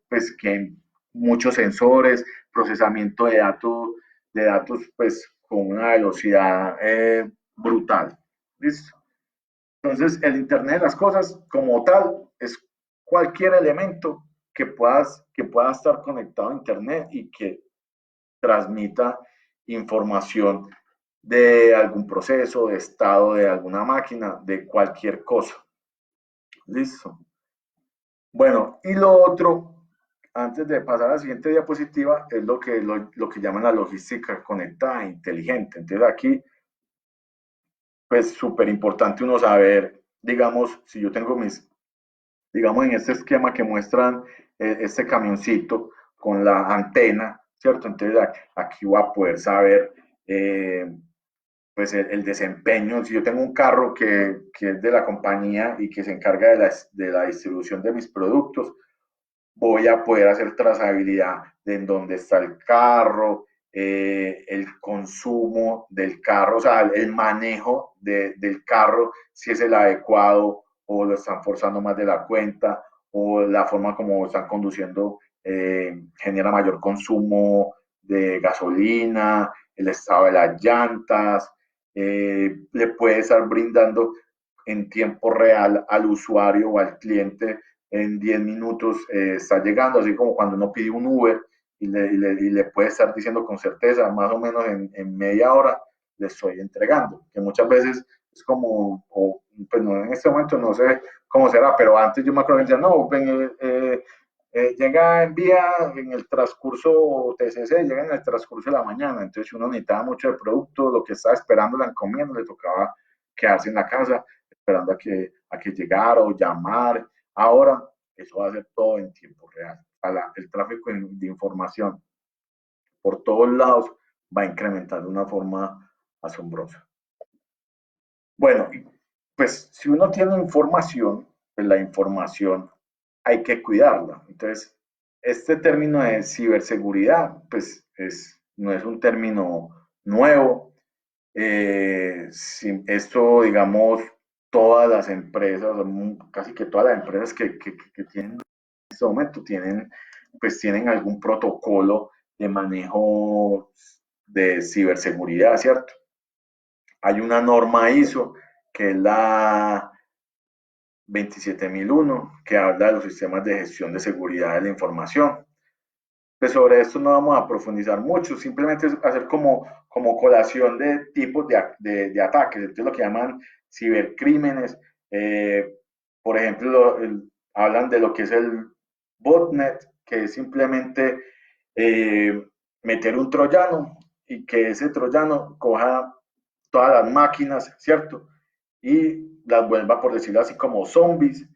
pues, que muchos sensores, procesamiento de datos pues, con una velocidad brutal. ¿Listo? Entonces, el Internet de las cosas como tal es cualquier elemento que pueda estar conectado a Internet y que transmita información de algún proceso, de estado de alguna máquina, de cualquier cosa. Listo. Bueno, y lo otro, antes de pasar a la siguiente diapositiva, es lo que llaman la logística conectada e inteligente. Entonces aquí, pues súper importante uno saber, digamos, si yo tengo digamos, en este esquema que muestran este camioncito con la antena, ¿cierto? Entonces aquí voy a poder saber pues el desempeño. Si yo tengo un carro que es de la compañía y que se encarga de la distribución de mis productos, voy a poder hacer trazabilidad de en dónde está el carro, el consumo del carro, o sea, el manejo del carro, si es el adecuado o lo están forzando más de la cuenta o la forma como están conduciendo genera mayor consumo de gasolina, el estado de las llantas, le puede estar brindando en tiempo real al usuario o al cliente en 10 minutos está llegando, así como cuando uno pide un Uber y le puede estar diciendo con certeza, más o menos en media hora le estoy entregando, que muchas veces es como, pues no, en este momento no sé cómo será, pero antes yo me acuerdo que decía, no, llega en vía en el transcurso TCC, llega en el transcurso de la mañana, entonces si uno necesitaba mucho de producto, lo que estaba esperando la encomienda, le tocaba quedarse en la casa esperando a que llegara o llamar. Ahora eso va a ser todo en tiempo real. El tráfico de información por todos lados va a incrementar de una forma asombrosa. Bueno, pues si uno tiene información, pues la información hay que cuidarla. Entonces, este término de ciberseguridad, pues no es un término nuevo. Esto, digamos, todas las empresas, casi que todas las empresas que tienen en este momento pues tienen algún protocolo de manejo de ciberseguridad, ¿cierto? Hay una norma ISO que es la 27001 que habla de los sistemas de gestión de seguridad de la información. Pues sobre esto no vamos a profundizar mucho, simplemente es hacer como colación de tipos de ataques, entonces lo que llaman cibercrímenes, por ejemplo, hablan de lo que es el botnet, que es simplemente meter un troyano y que ese troyano coja todas las máquinas, ¿cierto? Y las vuelva, por decirlo así, como zombies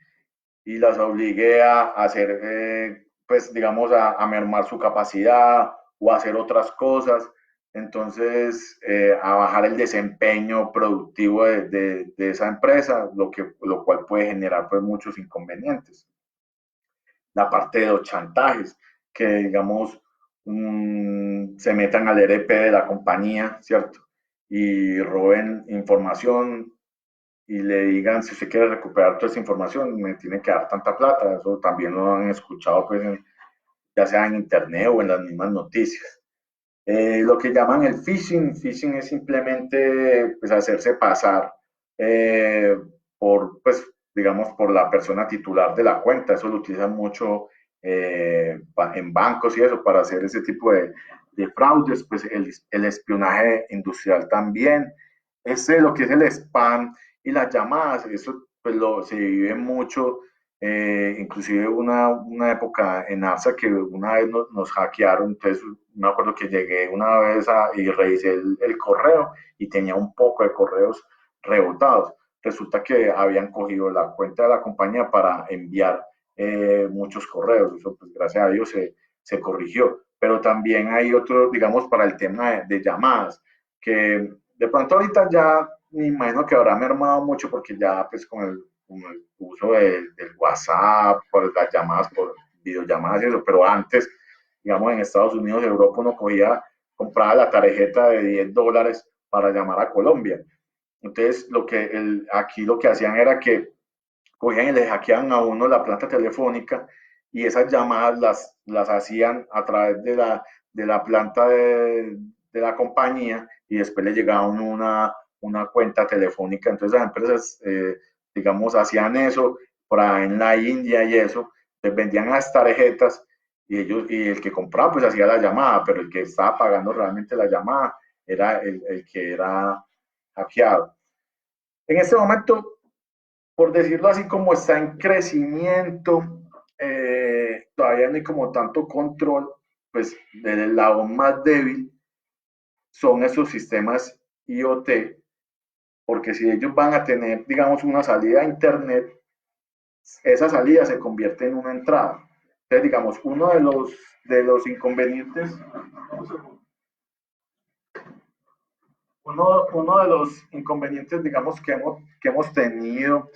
y las obligue a hacer, pues digamos, a mermar su capacidad o a hacer otras cosas. Entonces, a bajar el desempeño productivo de esa empresa, lo cual puede generar pues muchos inconvenientes. La parte de los chantajes, que digamos se metan al ERP de la compañía, ¿cierto? Y roben información y le digan, si usted quiere recuperar toda esa información, me tiene que dar tanta plata. Eso también lo han escuchado, pues, ya sea en internet o en las mismas noticias. Lo que llaman el phishing es simplemente pues, hacerse pasar eh, pues, digamos, por la persona titular de la cuenta. Eso lo utilizan mucho en bancos y eso para hacer ese tipo de fraudes. Pues el espionaje industrial también. Lo que es el spam y las llamadas, eso pues se vive mucho. Inclusive una época en ARSA que una vez nos hackearon, entonces me acuerdo que llegué una vez y revisé el correo y tenía un poco de correos rebotados. Resulta que habían cogido la cuenta de la compañía para enviar muchos correos. Eso, pues, gracias a Dios se corrigió. Pero también hay otro, digamos, para el tema de llamadas, que de pronto ahorita ya me imagino que habrá mermado mucho porque ya, pues, con el uso del WhatsApp, por las llamadas, por videollamadas y eso, pero antes, digamos, en Estados Unidos, Europa, uno compraba la tarjeta de $10 para llamar a Colombia. Entonces, aquí lo que hacían era que cogían y le hackeaban a uno la planta telefónica y esas llamadas las hacían a través de la planta de la compañía y después le llegaba a uno una cuenta telefónica. Entonces las empresas, digamos, hacían eso por ahí en la India y eso, les vendían las tarjetas y el que compraba pues hacía la llamada, pero el que estaba pagando realmente la llamada era el que era hackeado. En este momento, por decirlo así, como está en crecimiento, todavía no hay como tanto control, pues del eslabón más débil son esos sistemas IoT, porque si ellos van a tener, digamos, una salida a Internet, esa salida se convierte en una entrada. Entonces, digamos, uno de los inconvenientes, uno de los inconvenientes, digamos, que hemos tenido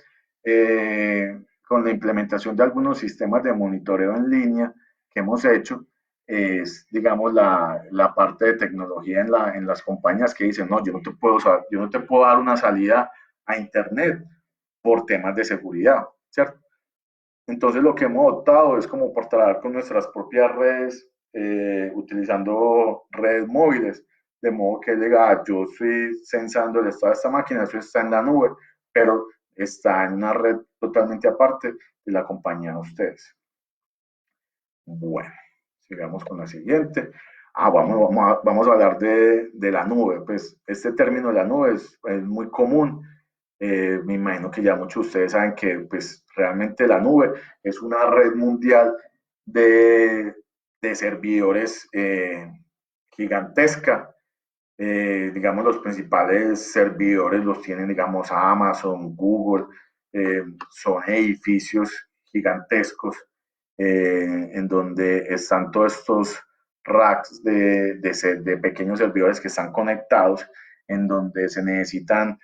con la implementación de algunos sistemas de monitoreo en línea que hemos hecho es, digamos, la parte de tecnología en las compañías que dicen, no, yo no te puedo dar una salida a Internet por temas de seguridad, ¿cierto? Entonces lo que hemos optado es como por trabajar con nuestras propias redes, utilizando redes móviles, de modo que diga, yo estoy censando el estado de esta máquina, eso está en la nube, pero está en una red totalmente aparte de la compañía de ustedes. Bueno, sigamos con la siguiente. Vamos a hablar de la nube. Pues este término de la nube es muy común. Me imagino que ya muchos de ustedes saben que pues realmente la nube es una red mundial de servidores gigantesca. Digamos, los principales servidores los tienen, digamos, Amazon, Google, son edificios gigantescos en donde están todos estos racks de pequeños servidores que están conectados, en donde se necesitan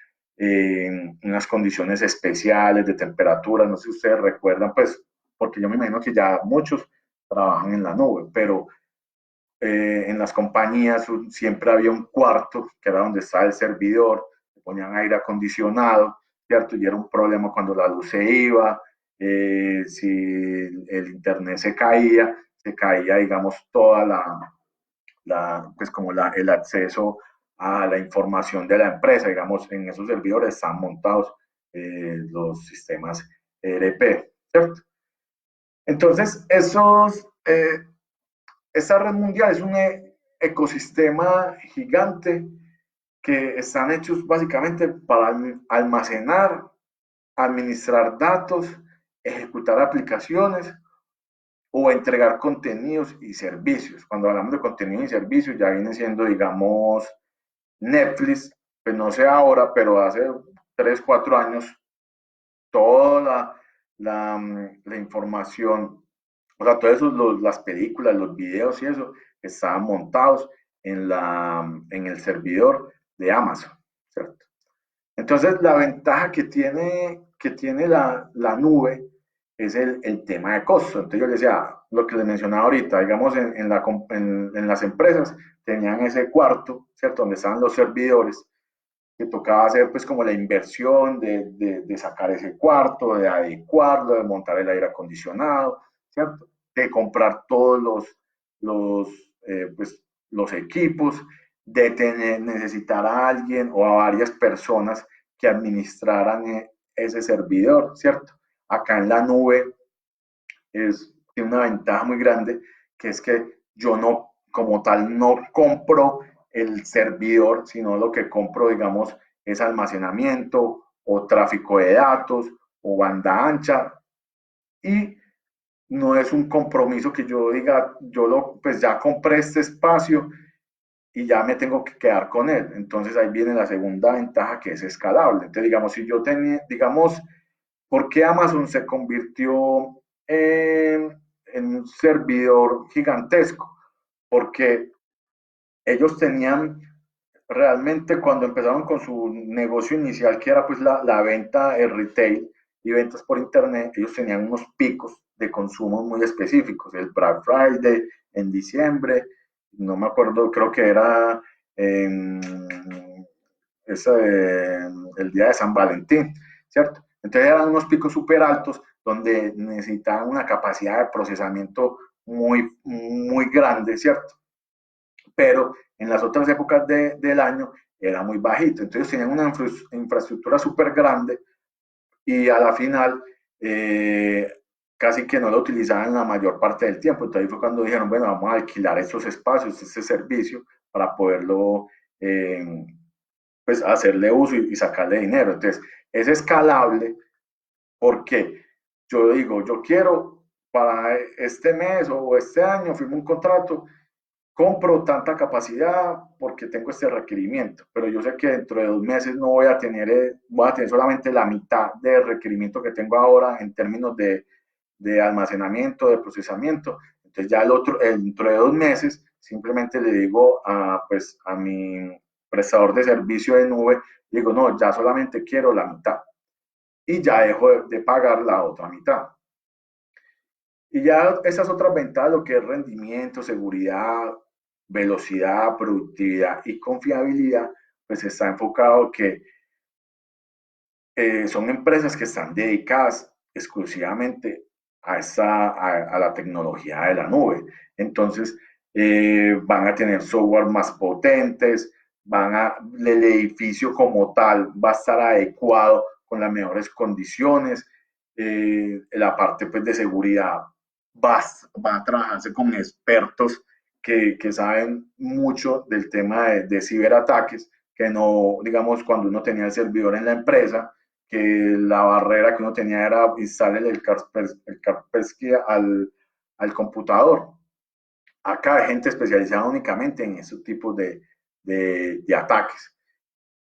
unas condiciones especiales de temperatura. No sé si ustedes recuerdan, pues, porque yo me imagino que ya muchos trabajan en la nube, pero en las compañías siempre había un cuarto que era donde estaba el servidor, le ponían aire acondicionado, ¿cierto? Y era un problema cuando la luz se iba, si el internet se caía, digamos, toda pues como el acceso a la información de la empresa, digamos, en esos servidores están montados los sistemas ERP, ¿cierto? Entonces, esta red mundial es un ecosistema gigante que están hechos básicamente para almacenar, administrar datos, ejecutar aplicaciones o entregar contenidos y servicios. Cuando hablamos de contenido y servicios ya viene siendo, digamos, Netflix, pues no sé ahora, pero hace 3, 4 años, toda la información, o sea, todas las películas, los videos y eso, estaban montados en el servidor de Amazon, ¿cierto? Entonces, la ventaja que tiene la nube es el tema de costo. Entonces, yo les decía, lo que les mencionaba ahorita, digamos, en las empresas tenían ese cuarto, ¿cierto? Donde estaban los servidores, que tocaba hacer pues como la inversión de sacar ese cuarto, de adecuarlo, de montar el aire acondicionado, ¿cierto? De comprar todos pues, los equipos, de necesitar a alguien o a varias personas que administraran ese servidor, ¿cierto? Acá en la nube tiene una ventaja muy grande, que es que yo no, como tal, no compro el servidor, sino lo que compro, digamos, es almacenamiento o tráfico de datos o banda ancha, y no es un compromiso que yo diga, pues ya compré este espacio y ya me tengo que quedar con él. Entonces ahí viene la segunda ventaja, que es escalable. Entonces, digamos, si yo tenía, digamos, ¿por qué Amazon se convirtió en un servidor gigantesco? Porque ellos tenían realmente, cuando empezaron con su negocio inicial, que era pues la venta, el retail y ventas por internet, ellos tenían unos picos de consumo muy específicos, el Black Friday en diciembre, no me acuerdo, creo que era en el día de San Valentín, ¿cierto? Entonces eran unos picos súper altos donde necesitaban una capacidad de procesamiento muy grande, ¿cierto? Pero en las otras épocas del año era muy bajito. Entonces tenían una infraestructura súper grande y a la final casi que no lo utilizaban la mayor parte del tiempo. Entonces ahí fue cuando dijeron, bueno, vamos a alquilar estos espacios, este servicio, para poderlo pues hacerle uso y sacarle dinero. Entonces es escalable porque yo digo, yo quiero para este mes o este año firmo un contrato, compro tanta capacidad porque tengo este requerimiento, pero yo sé que dentro de 2 meses no voy a tener solamente la mitad del requerimiento que tengo ahora en términos de almacenamiento, de procesamiento. Entonces ya dentro de 2 meses simplemente le digo pues, a mi prestador de servicio de nube, digo, no, ya solamente quiero la mitad y ya dejo de pagar la otra mitad. Y ya esas otras ventajas, lo que es rendimiento, seguridad, velocidad, productividad y confiabilidad, pues está enfocado que son empresas que están dedicadas exclusivamente a la tecnología de la nube. Entonces, van a tener software más potentes, el edificio como tal va a estar adecuado con las mejores condiciones, la parte pues, de seguridad va a trabajarse con expertos que saben mucho del tema de ciberataques, que no, digamos, cuando uno tenía el servidor en la empresa, que la barrera que uno tenía era instalarle el Kaspersky al computador. Acá hay gente especializada únicamente en esos tipos de ataques.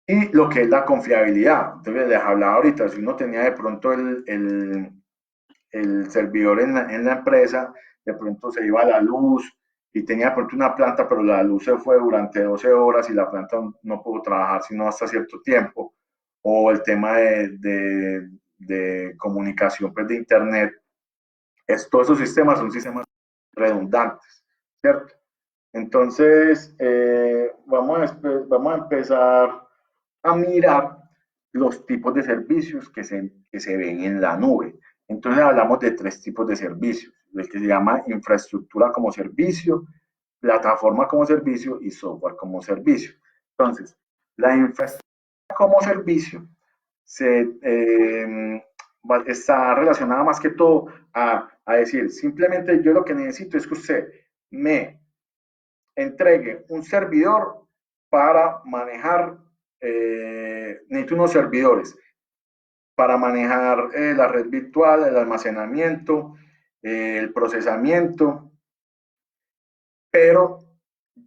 Y lo que es la confiabilidad. Entonces les hablaba ahorita, si uno tenía de pronto el servidor en la empresa, de pronto se iba a la luz y tenía de pronto una planta, pero la luz se fue durante 12 horas y la planta no pudo trabajar sino hasta cierto tiempo, o el tema de comunicación pues, de internet, todos esos sistemas son sistemas redundantes, ¿cierto? Entonces, vamos a empezar a mirar los tipos de servicios que se ven en la nube. Entonces hablamos de 3 tipos de servicios, el que se llama infraestructura como servicio, plataforma como servicio y software como servicio. Entonces, la infraestructura como servicio está relacionada más que todo a decir, simplemente yo lo que necesito es que usted me entregue un servidor para manejar, necesito unos servidores para manejar la red virtual, el almacenamiento, el procesamiento, pero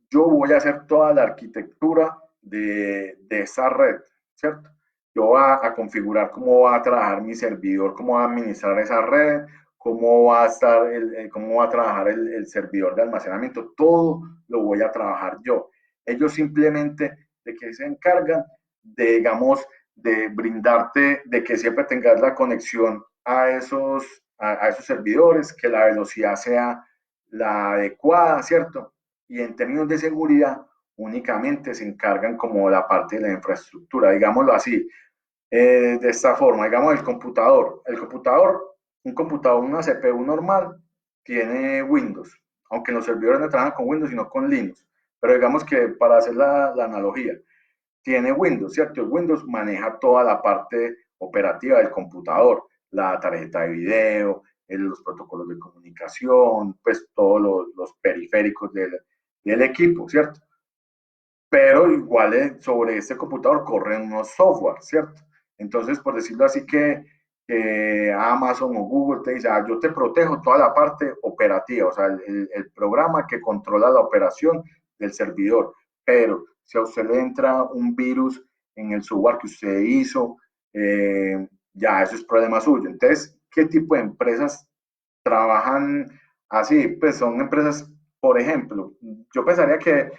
yo voy a hacer toda la arquitectura de esa red, ¿cierto? yo voy a configurar cómo va a trabajar mi servidor, cómo va a administrar esa red, cómo va a estar cómo va a trabajar el servidor de almacenamiento, todo lo voy a trabajar yo. Ellos simplemente de que se encargan de, digamos, de brindarte, de que siempre tengas la conexión a esos servidores, que la velocidad sea la adecuada, ¿cierto? Y en términos de seguridad, únicamente se encargan como la parte de la infraestructura, digámoslo así, de esta forma, digamos un computador, una CPU normal, tiene Windows, aunque los servidores no trabajan con Windows, sino con Linux, pero digamos que para hacer la analogía, tiene Windows, ¿cierto? El Windows maneja toda la parte operativa del computador, la tarjeta de video, los protocolos de comunicación, pues todos los periféricos del equipo, ¿cierto? Pero igual sobre este computador corren unos software, ¿cierto? Entonces, por decirlo así, que Amazon o Google te dice, yo te protejo toda la parte operativa, o sea, el programa que controla la operación del servidor, pero si a usted le entra un virus en el software que usted hizo, ya eso es problema suyo. Entonces, ¿qué tipo de empresas trabajan así? Pues son empresas, por ejemplo, yo pensaría que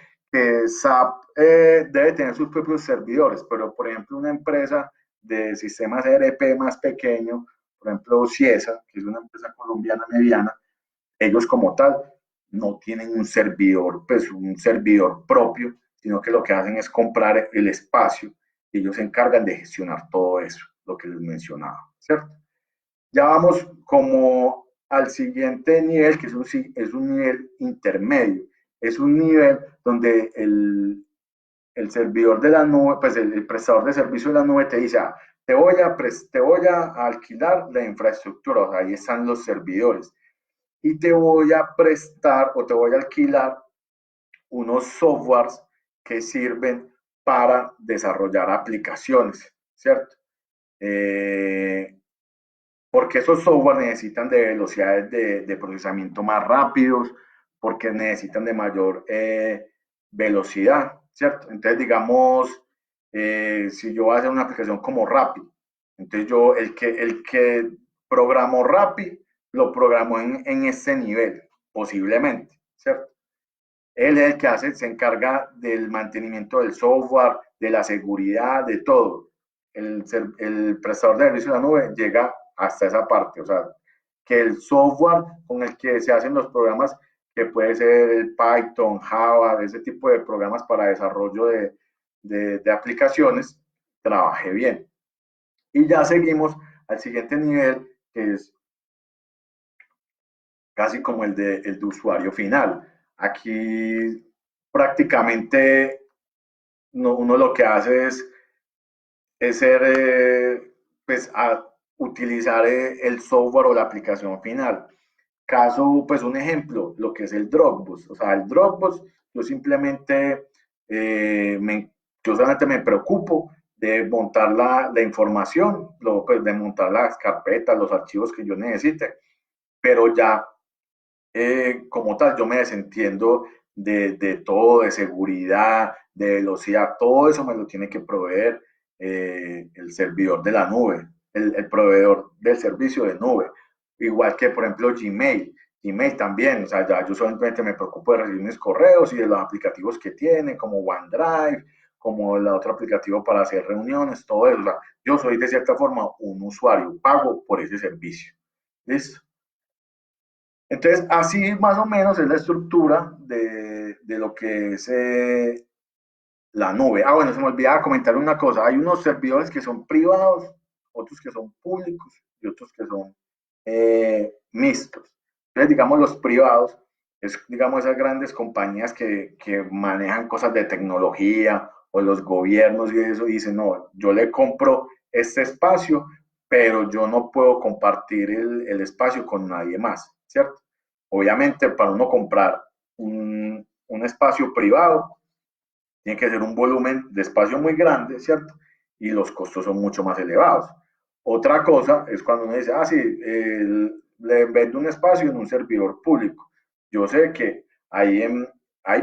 SAP debe tener sus propios servidores, pero por ejemplo una empresa de sistemas ERP más pequeño, por ejemplo Ciesa, que es una empresa colombiana mediana, ellos como tal no tienen un servidor, pues un servidor propio, sino que lo que hacen es comprar el espacio y ellos se encargan de gestionar todo eso, lo que les mencionaba, ¿cierto? Ya vamos como al siguiente nivel, que es un nivel intermedio. Es un nivel donde el servidor de la nube, pues el prestador de servicio de la nube te dice, te voy a alquilar la infraestructura, o sea, ahí están los servidores, y te voy a prestar o te voy a alquilar unos softwares que sirven para desarrollar aplicaciones, ¿cierto? Eh, porque esos software necesitan de velocidades de procesamiento más rápidos, porque necesitan de mayor velocidad, ¿cierto? Entonces, digamos, si yo voy a hacer una aplicación como Rappi, entonces yo, el que programo Rappi, lo programo en ese nivel, posiblemente, ¿cierto? Él es el que hace, se encarga del mantenimiento del software, de la seguridad, de todo. El prestador de servicio de la nube llega hasta esa parte, o sea, que el software con el que se hacen los programas, que puede ser el Python, Java, ese tipo de programas para desarrollo de aplicaciones, trabaje bien. Y ya seguimos al siguiente nivel, que es casi como el de usuario final. Aquí prácticamente uno lo que hace es ser, pues, utilizar el software o la aplicación final. Caso, pues un ejemplo, lo que es el Dropbox. O sea, el Dropbox, yo simplemente, yo solamente me preocupo de montar la información, pues, de montar las carpetas, los archivos que yo necesite, pero ya como tal, yo me desentiendo de todo, de seguridad, de velocidad, todo eso me lo tiene que proveer el servidor de la nube, el proveedor del servicio de nube. Igual que, por ejemplo, Gmail. Gmail también, o sea, ya yo solamente me preocupo de recibir mis correos y de los aplicativos que tiene, como OneDrive, como el otro aplicativo para hacer reuniones, todo eso. O sea, yo soy de cierta forma un usuario, pago por ese servicio. ¿Listo? Entonces, así más o menos es la estructura de lo que es la nube. Ah, bueno, se me olvidaba comentar una cosa. Hay unos servidores que son privados, otros que son públicos y otros que son mixtos. Entonces, digamos, los privados es, digamos, esas grandes compañías que manejan cosas de tecnología o los gobiernos y eso, y dicen, no, yo le compro este espacio, pero yo no puedo compartir el espacio con nadie más, ¿cierto? Obviamente, para uno comprar un espacio privado, tiene que ser un volumen de espacio muy grande, ¿cierto? Y los costos son mucho más elevados. Otra cosa es cuando uno dice, sí, le vendo un espacio en un servidor público. Yo sé que ahí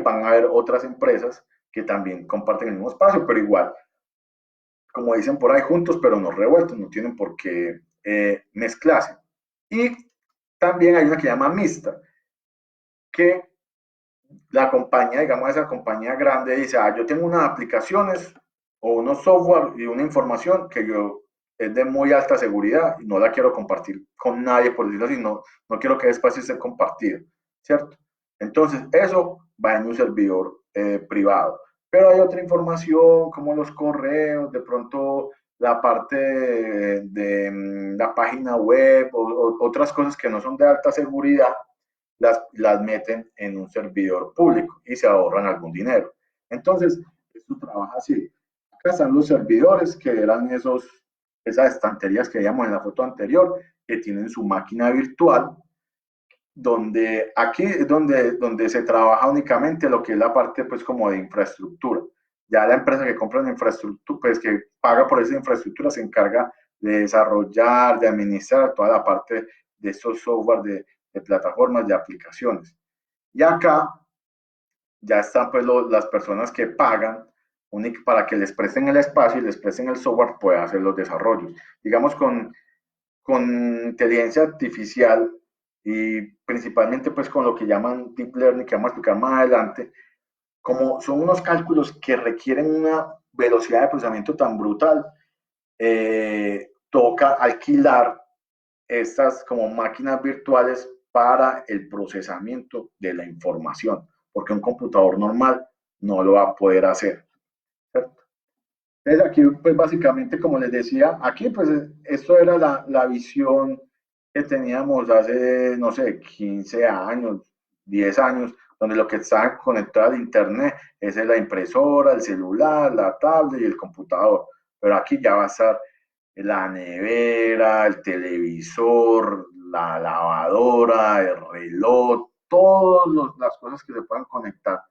van a haber otras empresas que también comparten el mismo espacio, pero igual como dicen por ahí, juntos pero no revueltos, no tienen por qué mezclarse. Y también hay una que se llama mixta, que la compañía, digamos, esa compañía grande dice, yo tengo unas aplicaciones o unos software y una información que yo es de muy alta seguridad y no la quiero compartir con nadie, por decirlo así, no quiero que ese espacio esté compartido, ¿cierto? Entonces, eso va en un servidor privado. Pero hay otra información, como los correos, de pronto la parte de la página web o otras cosas que no son de alta seguridad, las meten en un servidor público y se ahorran algún dinero. Entonces, esto trabaja así. Acá están los servidores que eran esas estanterías que veíamos en la foto anterior, que tienen su máquina virtual, donde aquí es donde se trabaja únicamente lo que es la parte pues como de infraestructura. Ya la empresa que compra la infraestructura, pues que paga por esa infraestructura, se encarga de desarrollar, de administrar toda la parte de estos software de plataformas, de aplicaciones. Y acá ya están pues las personas que pagan para que les presten el espacio y les presten el software, pueden hacer los desarrollos. Digamos, con inteligencia artificial y principalmente pues con lo que llaman deep learning, que vamos a explicar más adelante, como son unos cálculos que requieren una velocidad de procesamiento tan brutal, toca alquilar estas como máquinas virtuales para el procesamiento de la información, porque un computador normal no lo va a poder hacer, ¿cierto? Entonces aquí, pues básicamente, como les decía, aquí pues esto era la visión que teníamos hace, no sé, 15 años, 10 años, donde lo que está conectado al internet es la impresora, el celular, la tablet y el computador. Pero aquí ya va a estar la nevera, el televisor, la lavadora, el reloj, todas las cosas que se puedan conectar,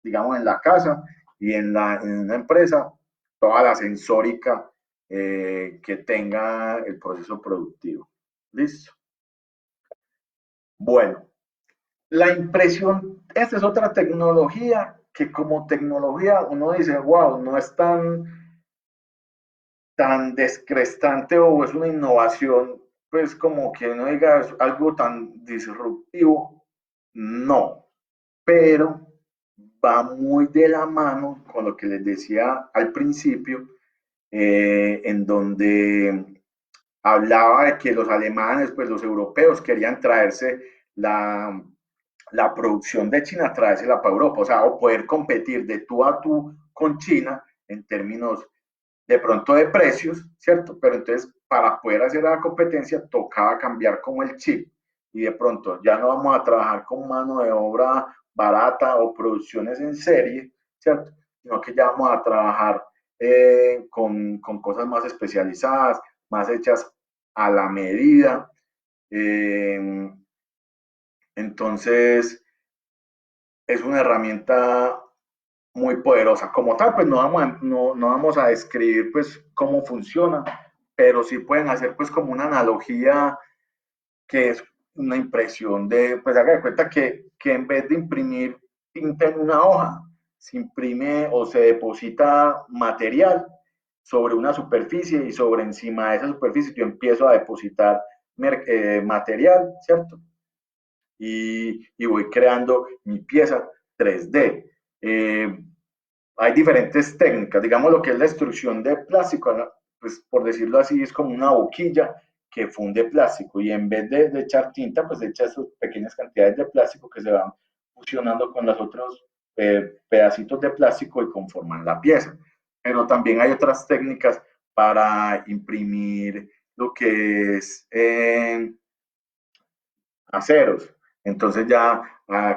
digamos, en la casa y en una empresa, toda la sensórica que tenga el proceso productivo. ¿Listo? Bueno, la impresión, esta es otra tecnología que como tecnología uno dice, wow, no es tan descrestante o es una innovación, pues como que no diga es algo tan disruptivo, no, pero va muy de la mano con lo que les decía al principio, en donde hablaba de que los alemanes, pues los europeos querían traerse la producción de China, traérsela para Europa, o sea, o poder competir de tú a tú con China en términos de pronto de precios, ¿cierto? Pero entonces para poder hacer la competencia tocaba cambiar como el chip y de pronto ya no vamos a trabajar con mano de obra barata o producciones en serie, ¿cierto? Sino que ya vamos a trabajar con cosas más especializadas, más hechas a la medida. Eh, entonces, es una herramienta muy poderosa. Como tal, pues no vamos a describir pues cómo funciona, pero sí pueden hacer pues como una analogía que es una impresión pues haga de cuenta que en vez de imprimir tinta en una hoja, se imprime o se deposita material sobre una superficie y sobre encima de esa superficie yo empiezo a depositar material, ¿cierto? Y voy creando mi pieza 3D. Hay diferentes técnicas, digamos lo que es la extrusión de plástico, ¿no? Pues por decirlo así, es como una boquilla que funde plástico y en vez de echar tinta, pues echa sus pequeñas cantidades de plástico que se van fusionando con los otros pedacitos de plástico y conforman la pieza. Pero también hay otras técnicas para imprimir lo que es aceros. Entonces ya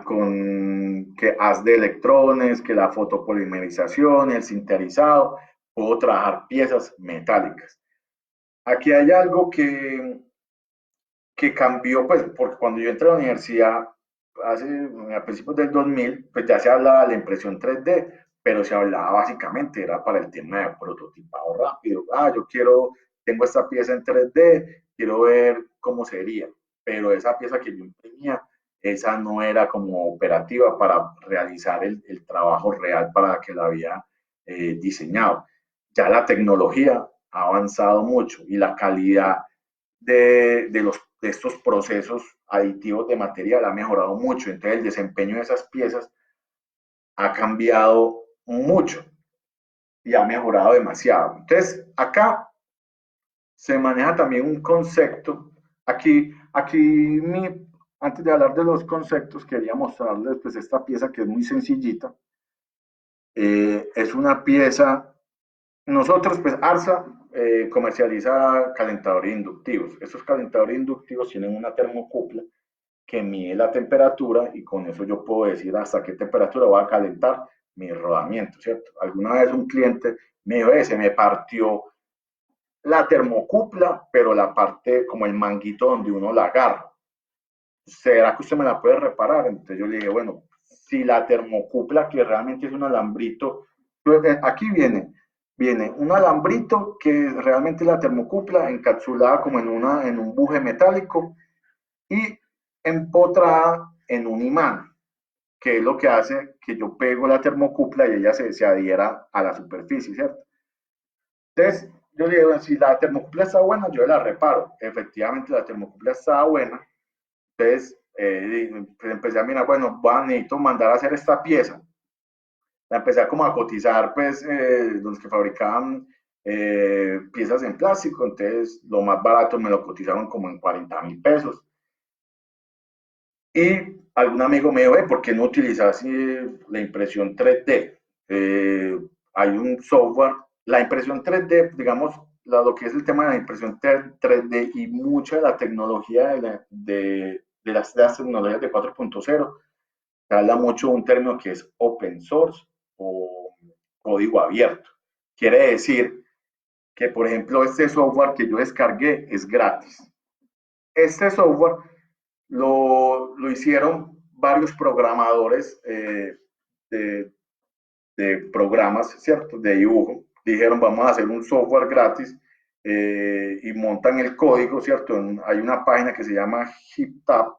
con que haz de electrones, que la fotopolimerización, el sinterizado, puedo trabajar piezas metálicas. Aquí hay algo que cambió, pues, porque cuando yo entré a la universidad, a principios del 2000, pues ya se hablaba de la impresión 3D, pero se hablaba básicamente, era para el tema de prototipado rápido. Tengo esta pieza en 3D, quiero ver cómo sería, pero esa pieza que yo imprimía, esa no era como operativa para realizar el trabajo real para que la había diseñado. ya la tecnología ha avanzado mucho y la calidad de estos procesos aditivos de material ha mejorado mucho. Entonces el desempeño de esas piezas ha cambiado mucho y ha mejorado demasiado. Entonces acá se maneja también un concepto. Antes de hablar de los conceptos, quería mostrarles pues esta pieza que es muy sencillita. Es una pieza, nosotros pues ARSA comercializa calentadores inductivos. Estos calentadores inductivos tienen una termocupla que mide la temperatura y con eso yo puedo decir hasta qué temperatura voy a calentar mi rodamiento, ¿cierto? Alguna vez un cliente me dijo, se me partió la termocupla, pero la parte como el manguito donde uno la agarra. ¿Será que usted me la puede reparar? Entonces yo le dije, bueno, si la termocupla, que realmente es un alambrito, aquí viene un alambrito que realmente es la termocupla encapsulada como en un buje metálico y empotrada en un imán, que es lo que hace que yo pego la termocupla y ella se adhiera a la superficie, ¿cierto? Entonces, yo le digo, bueno, si la termocupla está buena, yo la reparo. Efectivamente, la termocupla estaba buena. Entonces, pues empecé a mirar, bueno, necesito mandar a hacer esta pieza. La empecé a como a cotizar, pues, los que fabricaban piezas en plástico. Entonces, lo más barato me lo cotizaron como en 40.000 pesos. Y algún amigo me dijo, ¿por qué no utilizas la impresión 3D? Hay un software, la impresión 3D, digamos, lo que es el tema de la impresión 3D y mucha de la tecnología de las tecnologías de 4.0, se habla mucho de un término que es open source o código abierto. Quiere decir que, por ejemplo, este software que yo descargué es gratis. Este software lo hicieron varios programadores de, de, programas, ¿cierto? De dibujo. Dijeron, vamos a hacer un software gratis y montan el código, ¿cierto? Hay una página que se llama GitHub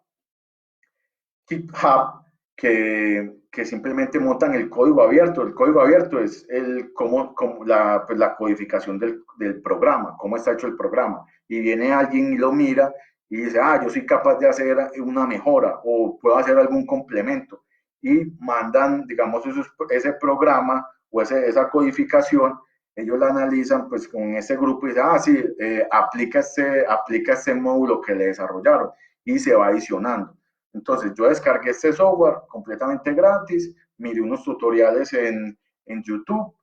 que simplemente montan el código abierto. El código abierto es pues la codificación del programa, cómo está hecho el programa. Y viene alguien y lo mira y dice, yo soy capaz de hacer una mejora o puedo hacer algún complemento. Y mandan, digamos, ese programa o esa codificación, ellos la analizan pues con ese grupo y dicen, sí, aplica este módulo que le desarrollaron y se va adicionando. Entonces yo descargué este software completamente gratis, miré unos tutoriales en YouTube,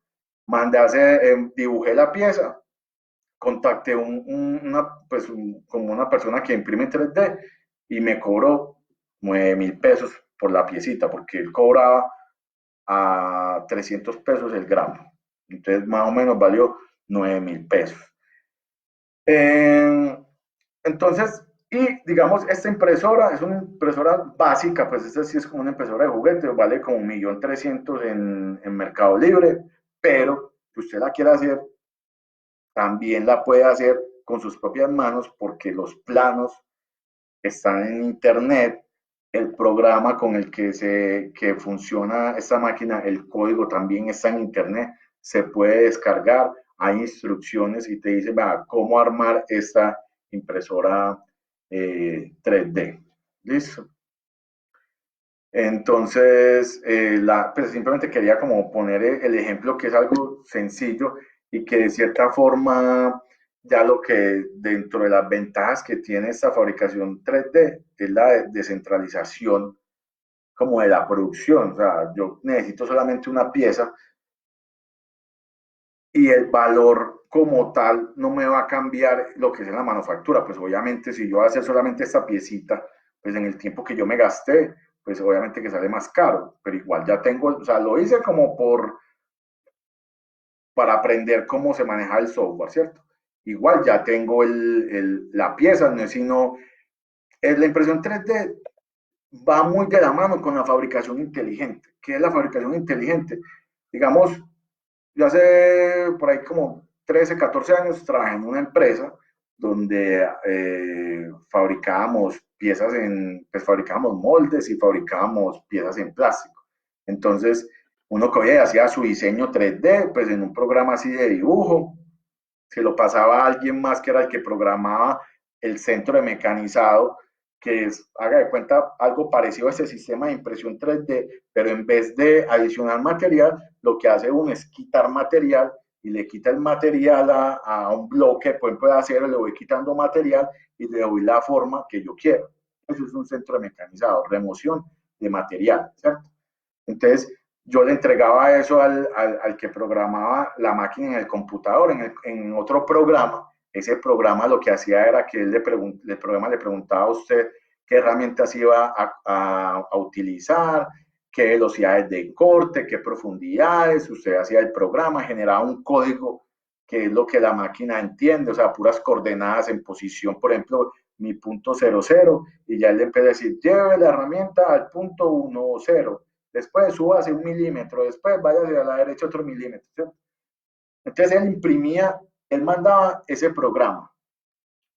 dibujé la pieza, contacté como una persona que imprime 3D y me cobró 9.000 pesos por la piecita, porque él cobraba a 300 pesos el gramo. Entonces más o menos valió 9.000 pesos. Entonces, y digamos, esta impresora es una impresora básica, pues esta sí es como una impresora de juguete, vale como 1.300.000 en Mercado Libre, pero si usted la quiere hacer, también la puede hacer con sus propias manos porque los planos están en internet, el programa con el que funciona esta máquina, el código también está en internet, se puede descargar, hay instrucciones y te dice cómo armar esta impresora 3D. ¿Listo? Entonces, pues simplemente quería como poner el ejemplo que es algo sencillo y que de cierta forma ya lo que dentro de las ventajas que tiene esta fabricación 3D es la descentralización como de la producción. O sea, yo necesito solamente una pieza y el valor como tal no me va a cambiar lo que es en la manufactura. Pues obviamente si yo voy a hacer solamente esta piecita, pues en el tiempo que yo me gasté, pues obviamente que sale más caro, pero igual ya tengo, o sea, lo hice como para aprender cómo se maneja el software, ¿cierto? Igual ya tengo la pieza, no es sino, la impresión 3D va muy de la mano con la fabricación inteligente. ¿Qué es la fabricación inteligente? Digamos, yo hace por ahí como 13, 14 años trabajé en una empresa donde fabricábamos pues fabricábamos moldes y fabricábamos piezas en plástico. Entonces, Uno cogía y hacía su diseño 3D, pues en un programa así de dibujo, se lo pasaba a alguien más que era el que programaba el centro de mecanizado, que es, haga de cuenta, algo parecido a ese sistema de impresión 3D, pero en vez de adicionar material, lo que hace uno es quitar material y le quita el material a un bloque, por ejemplo, de acero, le voy quitando material y le doy la forma que yo quiero. Eso es un centro de mecanizado, remoción de material, ¿cierto? Entonces, yo le entregaba eso al que programaba la máquina en el computador, en otro programa. Ese programa lo que hacía era que el programa le preguntaba a usted qué herramientas iba a utilizar, qué velocidades de corte, qué profundidades. Usted hacía el programa, generaba un código que es lo que la máquina entiende, o sea, puras coordenadas en posición, por ejemplo, mi punto 00, y ya él le empieza a decir, lleve la herramienta al punto 10, después suba hacia 1 milímetro, después vaya hacia la derecha otro milímetro, ¿cierto? Entonces él imprimía, él mandaba ese programa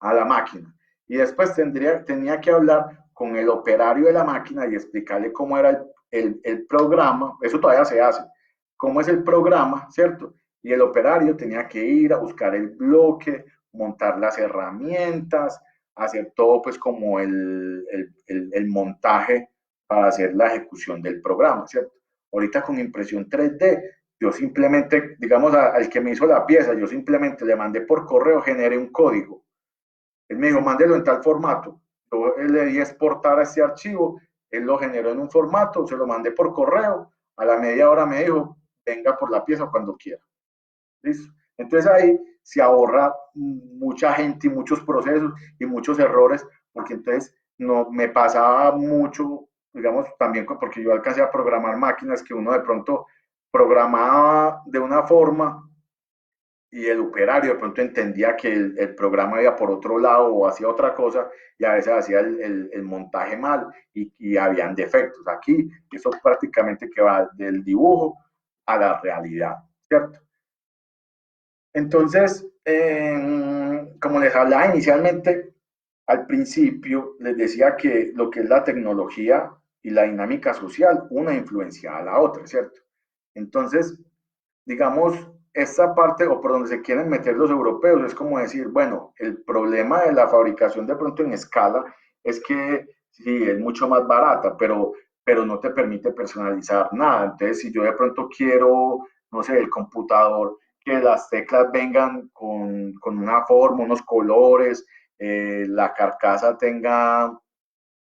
a la máquina y después tenía que hablar con el operario de la máquina y explicarle cómo era el programa, eso todavía se hace, cómo es el programa, ¿cierto? Y el operario tenía que ir a buscar el bloque, montar las herramientas, hacer todo pues como el montaje para hacer la ejecución del programa, ¿cierto? Ahorita con impresión 3D, yo simplemente, digamos, al que me hizo la pieza, yo simplemente le mandé por correo, generé un código. Él me dijo, mándelo en tal formato. Yo le di exportar a este archivo, él lo generó en un formato, se lo mandé por correo, a la media hora me dijo, venga por la pieza cuando quiera. ¿Listo? Entonces ahí se ahorra mucha gente y muchos procesos y muchos errores, porque entonces no me pasaba mucho, digamos, también porque yo alcancé a programar máquinas que uno de pronto programaba de una forma y el operario de pronto entendía que el programa iba por otro lado o hacía otra cosa y a veces hacía el montaje mal y habían defectos. Aquí eso prácticamente que va del dibujo a la realidad, ¿cierto? Entonces, como les hablaba inicialmente, al principio les decía que lo que es la tecnología y la dinámica social, una influencia a la otra, ¿cierto? Entonces, digamos, esta parte o por donde se quieren meter los europeos es como decir, bueno, el problema de la fabricación de pronto en escala es que sí, es mucho más barata, pero no te permite personalizar nada. Entonces, si yo de pronto quiero, no sé, el computador, que las teclas vengan con una forma, unos colores, la carcasa tenga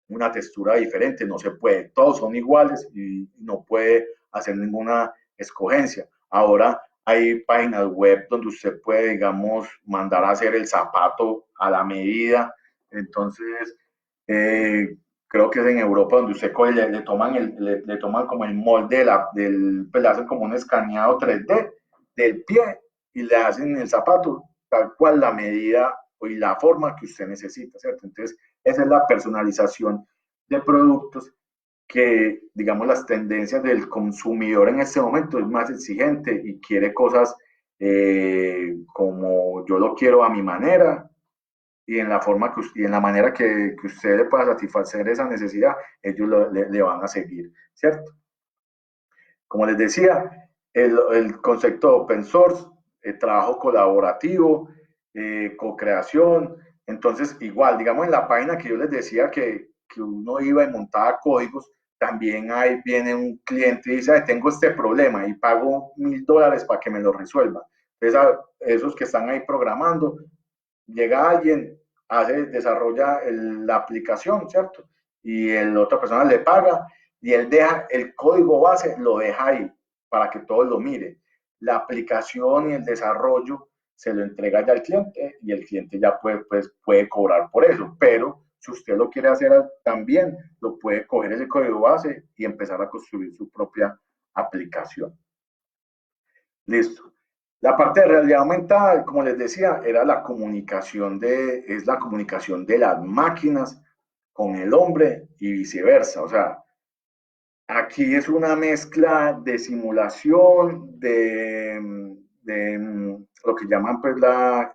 una textura diferente, no se puede, todos son iguales y no puede hacer ninguna escogencia. Ahora hay páginas web donde usted puede, digamos, mandar a hacer el zapato a la medida, entonces creo que es en Europa donde usted le toman, le toman como el molde pues le hacen como un escaneado 3D del pie y le hacen el zapato tal cual la medida y la forma que usted necesita, ¿cierto? Entonces, esa es la personalización de productos que, digamos, las tendencias del consumidor en este momento es más exigente y quiere cosas como yo lo quiero a mi manera y en la forma y en la manera que usted le pueda satisfacer esa necesidad, ellos le van a seguir, ¿cierto? Como les decía, el concepto de open source, trabajo colaborativo, co-creación. Entonces, igual, digamos, en la página que yo les decía que uno iba y montaba códigos, también ahí viene un cliente y dice, tengo este problema y pago $1000 para que me lo resuelva. Entonces, a esos que están ahí programando, llega alguien, desarrolla la aplicación, ¿cierto? Y la otra persona le paga y él deja el código base, lo deja ahí para que todos lo miren. La aplicación y el desarrollo se lo entrega ya al cliente y el cliente ya puede cobrar por eso, pero si usted lo quiere hacer también, lo puede coger ese código base y empezar a construir su propia aplicación. Listo. La parte de realidad aumentada, como les decía, es la comunicación de las máquinas con el hombre y viceversa. O sea, aquí es una mezcla de simulación, de lo que llaman pues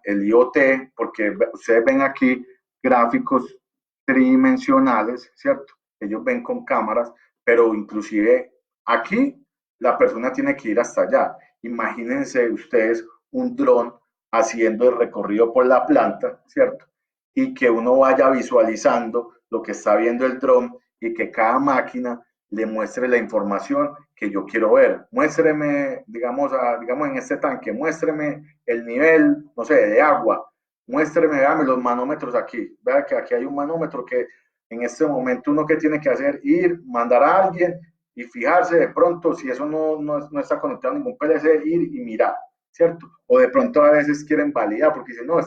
el IoT, porque ustedes ven aquí gráficos tridimensionales, ¿cierto? Ellos ven con cámaras, pero inclusive aquí la persona tiene que ir hasta allá. Imagínense ustedes un dron haciendo el recorrido por la planta, ¿cierto? Y que uno vaya visualizando lo que está viendo el dron y que cada máquina le muestre la información que yo quiero ver. Muéstreme, digamos en este tanque, muéstreme el nivel, no sé, de agua. Muéstreme, véame los manómetros aquí. Vea que aquí hay un manómetro que en este momento uno que tiene que hacer, ir, mandar a alguien y fijarse de pronto si eso no está conectado a ningún PLC, ir y mirar, ¿cierto? O de pronto a veces quieren validar porque dicen, no,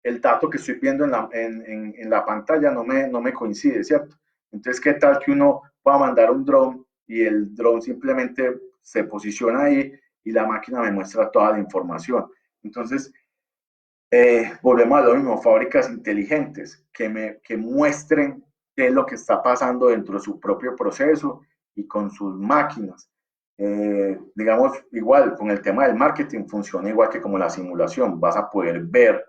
el dato que estoy viendo en la pantalla no me coincide, ¿cierto? Entonces, ¿qué tal que uno pueda mandar un drone y el drone simplemente se posiciona ahí y la máquina me muestra toda la información? Entonces, volvemos a lo mismo, fábricas inteligentes que muestren qué es lo que está pasando dentro de su propio proceso y con sus máquinas. Digamos, igual con el tema del marketing funciona igual que como la simulación, vas a poder ver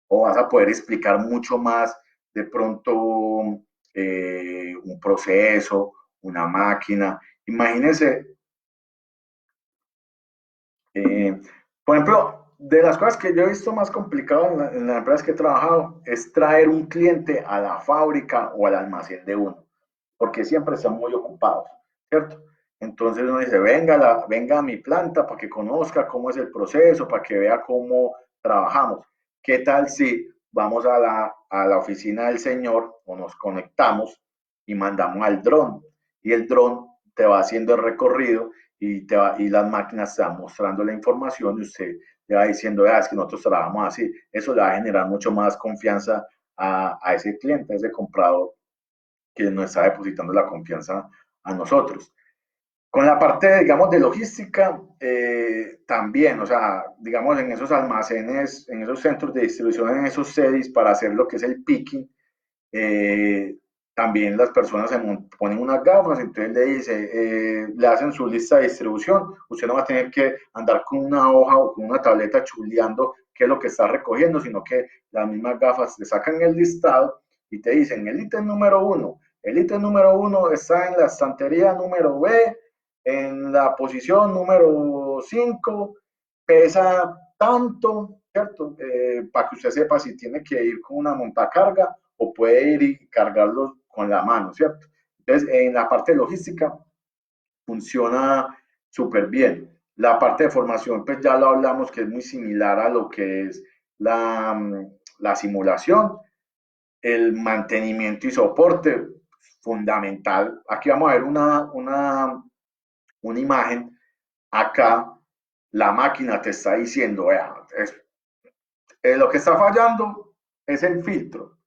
o vas a poder explicar mucho más de pronto un proceso, una máquina. Imagínense, eh, por ejemplo, de las cosas que yo he visto más complicado en las empresas que he trabajado es traer un cliente a la fábrica o al almacén de uno, porque siempre están muy ocupados, ¿cierto? Entonces uno dice, venga a mi planta para que conozca cómo es el proceso, para que vea cómo trabajamos. ¿Qué tal si vamos a la oficina del señor o nos conectamos y mandamos al dron? Y el dron te va haciendo el recorrido y las máquinas te van mostrando la información y usted le va diciendo, es que nosotros trabajamos así. Eso le va a generar mucho más confianza a ese cliente, a ese comprador que nos está depositando la confianza a nosotros. Con la parte, digamos, de logística, también, o sea, digamos, en esos almacenes, en esos centros de distribución, en esos CEDIs, para hacer lo que es el picking, eh, también las personas se ponen unas gafas, entonces le dice, le hacen su lista de distribución, usted no va a tener que andar con una hoja o con una tableta chuleando qué es lo que está recogiendo, sino que las mismas gafas le sacan el listado y te dicen, el ítem número uno está en la estantería número B, en la posición número 5, pesa tanto, ¿cierto? Para que usted sepa si tiene que ir con una montacarga o puede ir y cargarlos con la mano, ¿cierto? Entonces, en la parte de logística funciona súper bien. La parte de formación, pues ya lo hablamos, que es muy similar a lo que es la simulación, el mantenimiento y soporte, fundamental. Aquí vamos a ver una imagen. Acá la máquina te está diciendo, vea, lo que está fallando es el filtro,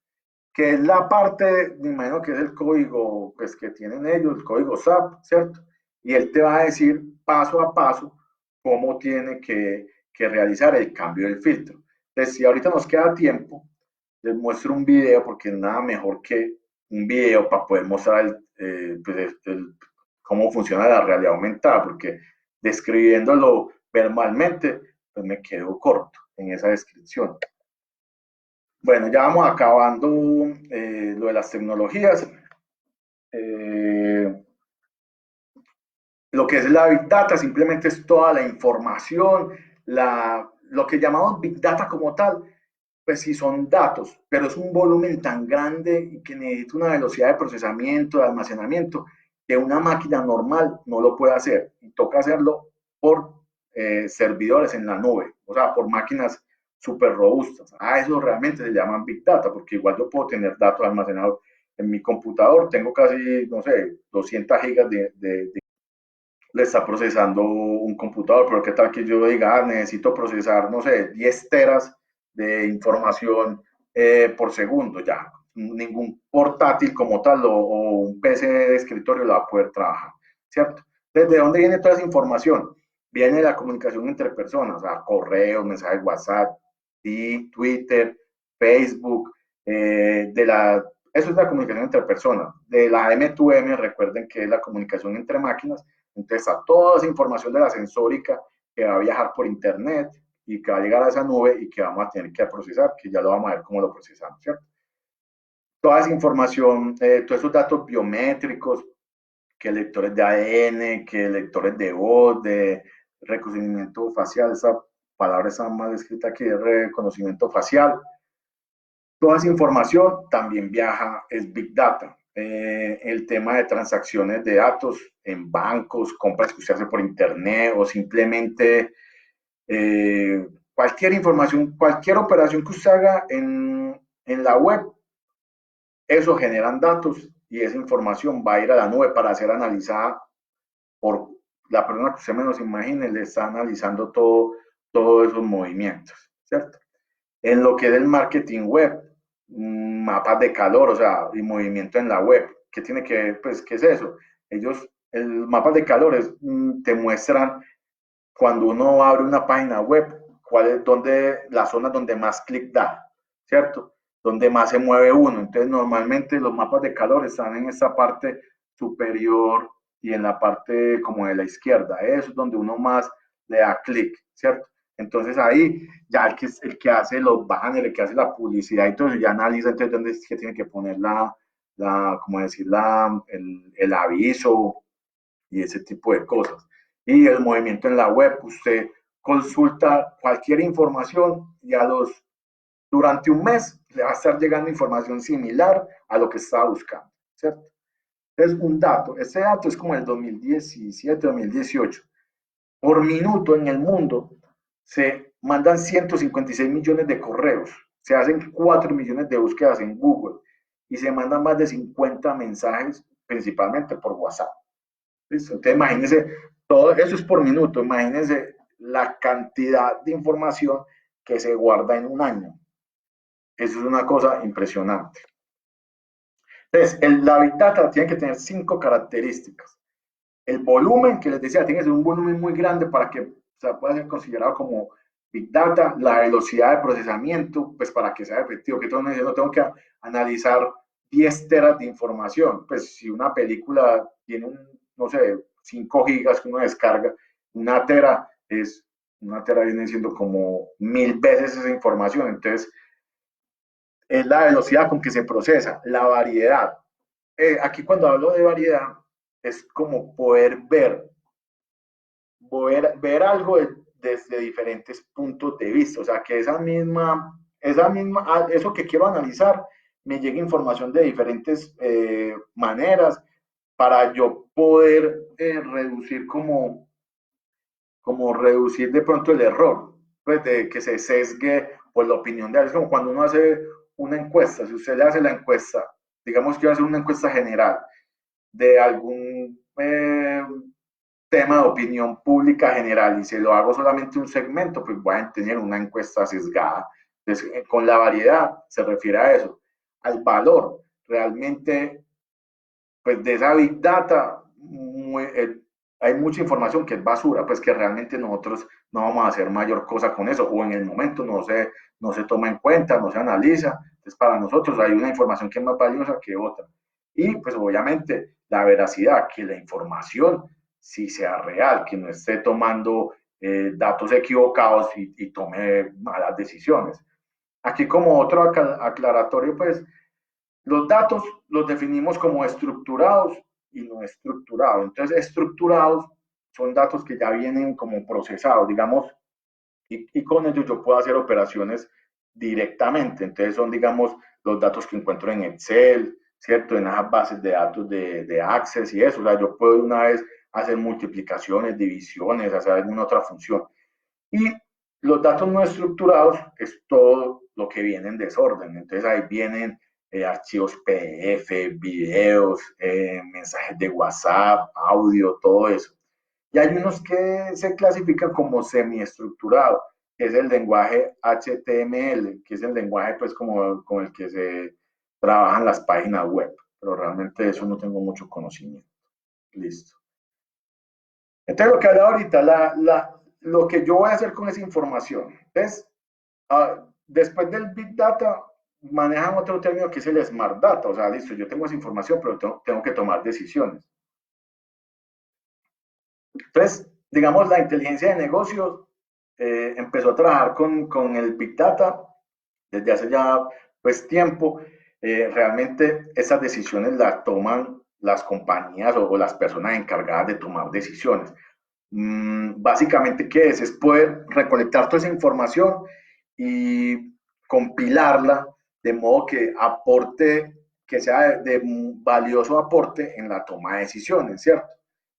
que es la parte, me imagino que es el código pues, que tienen ellos, el código SAP, ¿cierto? Y él te va a decir paso a paso cómo tiene que realizar el cambio del filtro. Entonces, si ahorita nos queda tiempo, les muestro un video, porque nada mejor que un video para poder mostrar pues, cómo funciona la realidad aumentada, porque describiéndolo verbalmente, pues me quedo corto en esa descripción. Bueno, ya vamos acabando lo de las tecnologías. Eh, lo que es la Big Data simplemente es toda la información, lo que llamamos Big Data como tal, pues sí son datos, pero es un volumen tan grande y que necesita una velocidad de procesamiento, de almacenamiento, que una máquina normal no lo puede hacer. Y toca hacerlo por servidores en la nube, o sea, por máquinas súper robustas. A eso realmente se llaman Big Data, porque igual yo puedo tener datos almacenados en mi computador, tengo casi, no sé, 200 gigas le está procesando un computador, pero qué tal que yo diga, necesito procesar, no sé, 10 teras de información por segundo, ya ningún portátil como tal o un PC de escritorio lo va a poder trabajar, ¿cierto? ¿Desde dónde viene toda esa información? Viene la comunicación entre personas, o sea, correos, mensajes WhatsApp, Twitter, Facebook, eso es la comunicación entre personas. De la M2M, recuerden que es la comunicación entre máquinas. Entonces, a toda esa información de la sensórica que va a viajar por internet y que va a llegar a esa nube y que vamos a tener que procesar, que ya lo vamos a ver cómo lo procesamos, ¿cierto? Toda esa información, todos esos datos biométricos que lectores de ADN, que lectores de voz, de reconocimiento facial, esa palabra está mal escrita aquí, de reconocimiento facial. Toda esa información también viaja, es Big Data. El tema de transacciones de datos en bancos, compras que usted hace por internet o simplemente cualquier información, cualquier operación que usted haga en la web, eso generan datos y esa información va a ir a la nube para ser analizada por la persona que usted menos imagine, le está analizando todos esos movimientos, ¿cierto? En lo que es el marketing web, mapas de calor, o sea, y movimiento en la web. ¿Qué tiene que ver? Pues, ¿qué es eso? Ellos, el mapa de calor es, te muestran cuando uno abre una página web, cuál es donde, las zonas donde más clic da, ¿cierto? Donde más se mueve uno. Entonces, normalmente los mapas de calor están en esta parte superior y en la parte como de la izquierda. Eso es donde uno más le da clic, ¿cierto? Entonces ahí ya el que hace los banners, el que hace la publicidad y todo eso, ya analiza entonces dónde es que tiene que poner como decir, el aviso y ese tipo de cosas. Y el movimiento en la web, usted consulta cualquier información y durante un mes le va a estar llegando información similar a lo que estaba buscando, ¿cierto? Es un dato, ese dato es como el 2017, 2018. Por minuto en el mundo se mandan 156 millones de correos, se hacen 4 millones de búsquedas en Google y se mandan más de 50 mensajes, principalmente por WhatsApp. ¿Listo? Entonces, imagínense, todo eso es por minuto, imagínense la cantidad de información que se guarda en un año. Eso es una cosa impresionante. Entonces, la Big Data tiene que tener 5 características. El volumen, que les decía, tiene que ser un volumen muy grande para que pueda ser considerado como Big Data, la velocidad de procesamiento, pues para que sea efectivo, que todo no tengo que analizar 10 teras de información, pues si una película tiene no sé, 5 gigas que uno descarga, una tera viene siendo como 1000 veces esa información, entonces es la velocidad con que se procesa, la variedad. Aquí cuando hablo de variedad, es como poder ver algo desde diferentes puntos de vista, o sea, que eso que quiero analizar, me llegue información de diferentes maneras para yo poder reducir como reducir de pronto el error, pues de que se sesgue por la opinión de alguien. Es como cuando uno hace una encuesta, si usted le hace la encuesta, digamos que yo hacer una encuesta general de algún tema de opinión pública general y se lo hago solamente un segmento, pues voy a tener una encuesta sesgada. Entonces, con la variedad se refiere a eso, al valor. Realmente, pues de esa Big Data, hay mucha información que es basura, pues que realmente nosotros no vamos a hacer mayor cosa con eso, o en el momento no se toma en cuenta, no se analiza. Entonces, para nosotros hay una información que es más valiosa que otra. Y pues obviamente la veracidad, que la información sí sea real, que no esté tomando datos equivocados y tome malas decisiones. Aquí como otro aclaratorio, pues los datos los definimos como estructurados y no estructurados. Entonces, estructurados son datos que ya vienen como procesados, digamos, y con ellos yo puedo hacer operaciones directamente. Entonces, son, digamos, los datos que encuentro en Excel, ¿cierto? En esas bases de datos de Access y eso. O sea, yo puedo una vez hacer multiplicaciones, divisiones, hacer alguna otra función. Y los datos no estructurados es todo lo que viene en desorden. Entonces ahí vienen archivos PDF, videos, mensajes de WhatsApp, audio, todo eso. Y hay unos que se clasifican como semiestructurado, que es el lenguaje HTML, que es el lenguaje pues como con el que se trabajan las páginas web. Pero realmente de eso no tengo mucho conocimiento. Listo. Entonces, lo que hablaba ahorita, lo que yo voy a hacer con esa información es, después del Big Data, manejan otro término que es el Smart Data. O sea, listo, yo tengo esa información, pero tengo que tomar decisiones. Entonces, digamos, la inteligencia de negocios empezó a trabajar con el Big Data desde hace ya pues tiempo. Realmente esas decisiones las toman las compañías o las personas encargadas de tomar decisiones. Básicamente, ¿qué es? Es poder recolectar toda esa información y compilarla de modo que aporte, que sea de valioso aporte en la toma de decisiones, ¿cierto?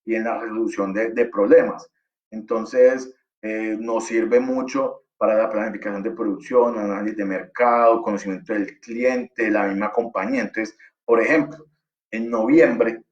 Y en la resolución de problemas. Entonces, nos sirve mucho para la planificación de producción, análisis de mercado, conocimiento del cliente, la misma compañía. Entonces, por ejemplo, en noviembre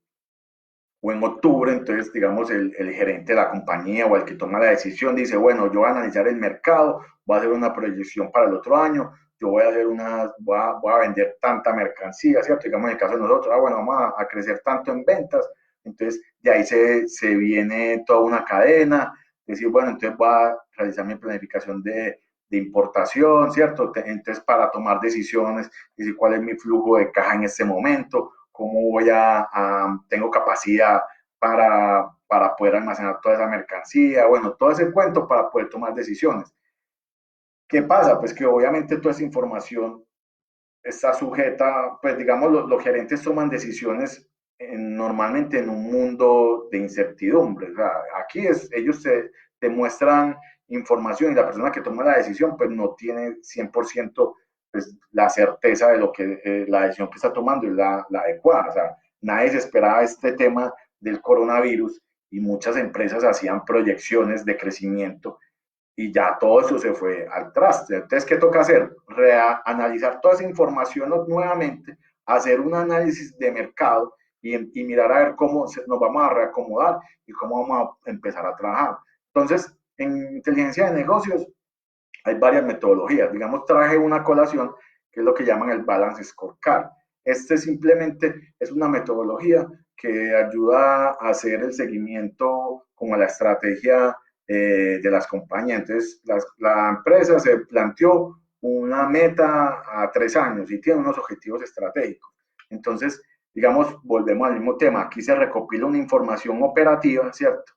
o en octubre, entonces, digamos, el gerente de la compañía o el que toma la decisión dice, bueno, yo voy a analizar el mercado, voy a hacer una proyección para el otro año, yo voy a hacer voy a vender tanta mercancía, ¿cierto? Digamos, en el caso de nosotros, bueno, vamos a crecer tanto en ventas, entonces de ahí se viene toda una cadena, decir, bueno, entonces voy a realizar mi planificación de importación, ¿cierto? Entonces, para tomar decisiones, decir cuál es mi flujo de caja en este momento, cómo tengo capacidad para poder almacenar toda esa mercancía, bueno, todo ese cuento para poder tomar decisiones. ¿Qué pasa? Pues que obviamente toda esa información está sujeta, pues digamos, los gerentes toman decisiones normalmente en un mundo de incertidumbre. O sea, aquí ellos te muestran información y la persona que toma la decisión pues no tiene 100% pues, la certeza de lo que la decisión que está tomando es la adecuada. O sea, nadie se esperaba este tema del coronavirus y muchas empresas hacían proyecciones de crecimiento y ya todo eso se fue al traste. Entonces, ¿qué toca hacer? Analizar toda esa información nuevamente, hacer un análisis de mercado y mirar a ver cómo nos vamos a reacomodar y cómo vamos a empezar a trabajar. Entonces, en inteligencia de negocios hay varias metodologías. Digamos, traje una colación que es lo que llaman el Balance Scorecard. Este simplemente es una metodología que ayuda a hacer el seguimiento como la estrategia de las compañías. Entonces, la empresa se planteó una meta a 3 años y tiene unos objetivos estratégicos. Entonces, digamos, volvemos al mismo tema. Aquí se recopila una información operativa, ¿cierto?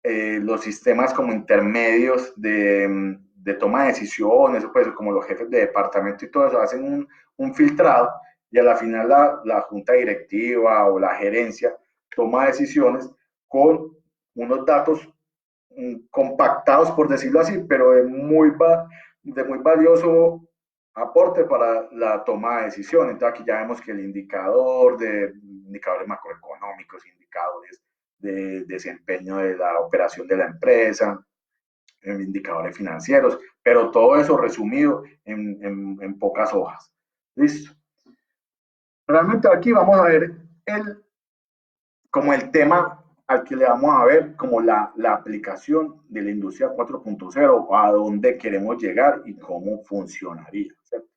Los sistemas como intermedios de toma de decisiones, pues, como los jefes de departamento y todo eso, hacen un filtrado y a la final la junta directiva o la gerencia toma decisiones con unos datos compactados, por decirlo así, pero de muy valioso aporte para la toma de decisiones. Entonces aquí ya vemos que el indicadores macroeconómicos, indicadores de desempeño de la operación de la empresa, indicadores financieros, pero todo eso resumido en pocas hojas. Listo. Realmente aquí vamos a ver como el tema al que le vamos a ver como la aplicación de la industria 4.0, a dónde queremos llegar y cómo funcionaría. ¿Cierto?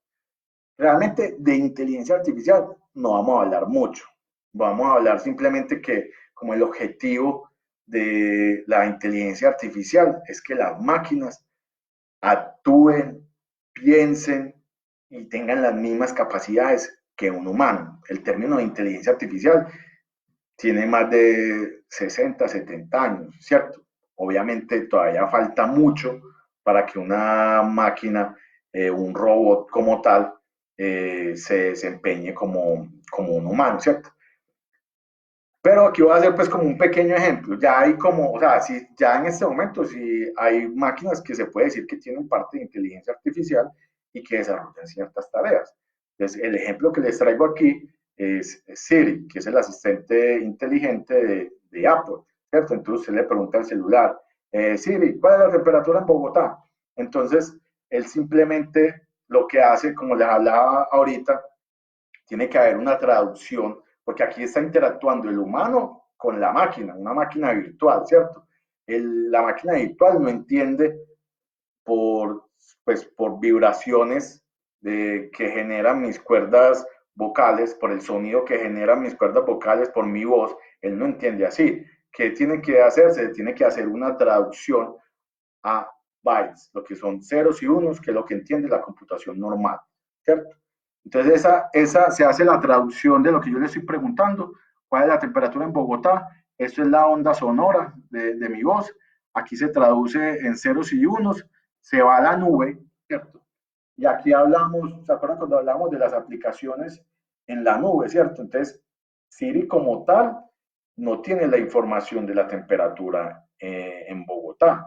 Realmente de inteligencia artificial no vamos a hablar mucho. Vamos a hablar simplemente que como el objetivo de la inteligencia artificial es que las máquinas actúen, piensen y tengan las mismas capacidades que un humano. El término de inteligencia artificial tiene más de 60, 70 años, ¿cierto? Obviamente todavía falta mucho para que una máquina, un robot como tal, se desempeñe como un humano, ¿cierto? Pero aquí voy a hacer pues como un pequeño ejemplo. Ya hay como, o sea, si ya en este momento sí hay máquinas que se puede decir que tienen parte de inteligencia artificial y que desarrollan ciertas tareas. Entonces, el ejemplo que les traigo aquí es Siri, que es el asistente inteligente de Apple, ¿cierto? Entonces usted le pregunta al celular, Siri, ¿cuál es la temperatura en Bogotá? Entonces, él simplemente lo que hace, como les hablaba ahorita, tiene que haber una traducción, porque aquí está interactuando el humano con la máquina, una máquina virtual, ¿cierto? La máquina virtual no entiende por, pues, por vibraciones que generan mis cuerdas vocales, por el sonido que generan mis cuerdas vocales, por mi voz, él no entiende así. ¿Qué tiene que hacerse? Tiene que hacer una traducción a bytes, lo que son ceros y unos, que es lo que entiende la computación normal, ¿cierto? Entonces esa se hace la traducción de lo que yo le estoy preguntando, cuál es la temperatura en Bogotá, esto es la onda sonora de mi voz, aquí se traduce en ceros y unos, se va a la nube, ¿cierto? Y aquí hablamos, ¿se acuerdan cuando hablamos de las aplicaciones en la nube, ¿cierto? Entonces, Siri como tal no tiene la información de la temperatura en Bogotá.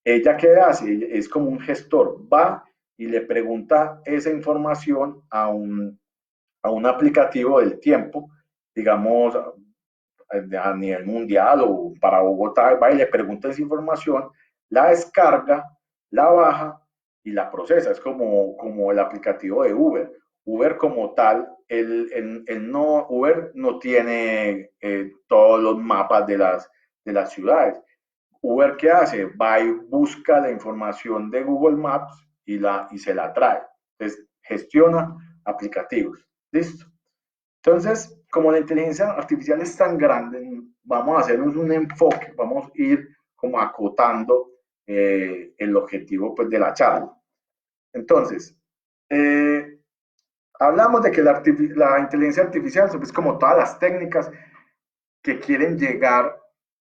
¿Ella qué hace? Es como un gestor, va y le pregunta esa información a un aplicativo del tiempo, digamos, a nivel mundial o para Bogotá, va y le pregunta esa información, la descarga, la baja y la procesa. Es como el aplicativo de Uber. Uber como tal, Uber no tiene todos los mapas de las ciudades. Uber, ¿qué hace? Va y busca la información de Google Maps y se la trae. Entonces, gestiona aplicativos. ¿Listo? Entonces, como la inteligencia artificial es tan grande, vamos a hacernos un enfoque, vamos a ir como acotando el objetivo pues, de la charla. Entonces, eh, hablamos de que la inteligencia artificial es como todas las técnicas que quieren llegar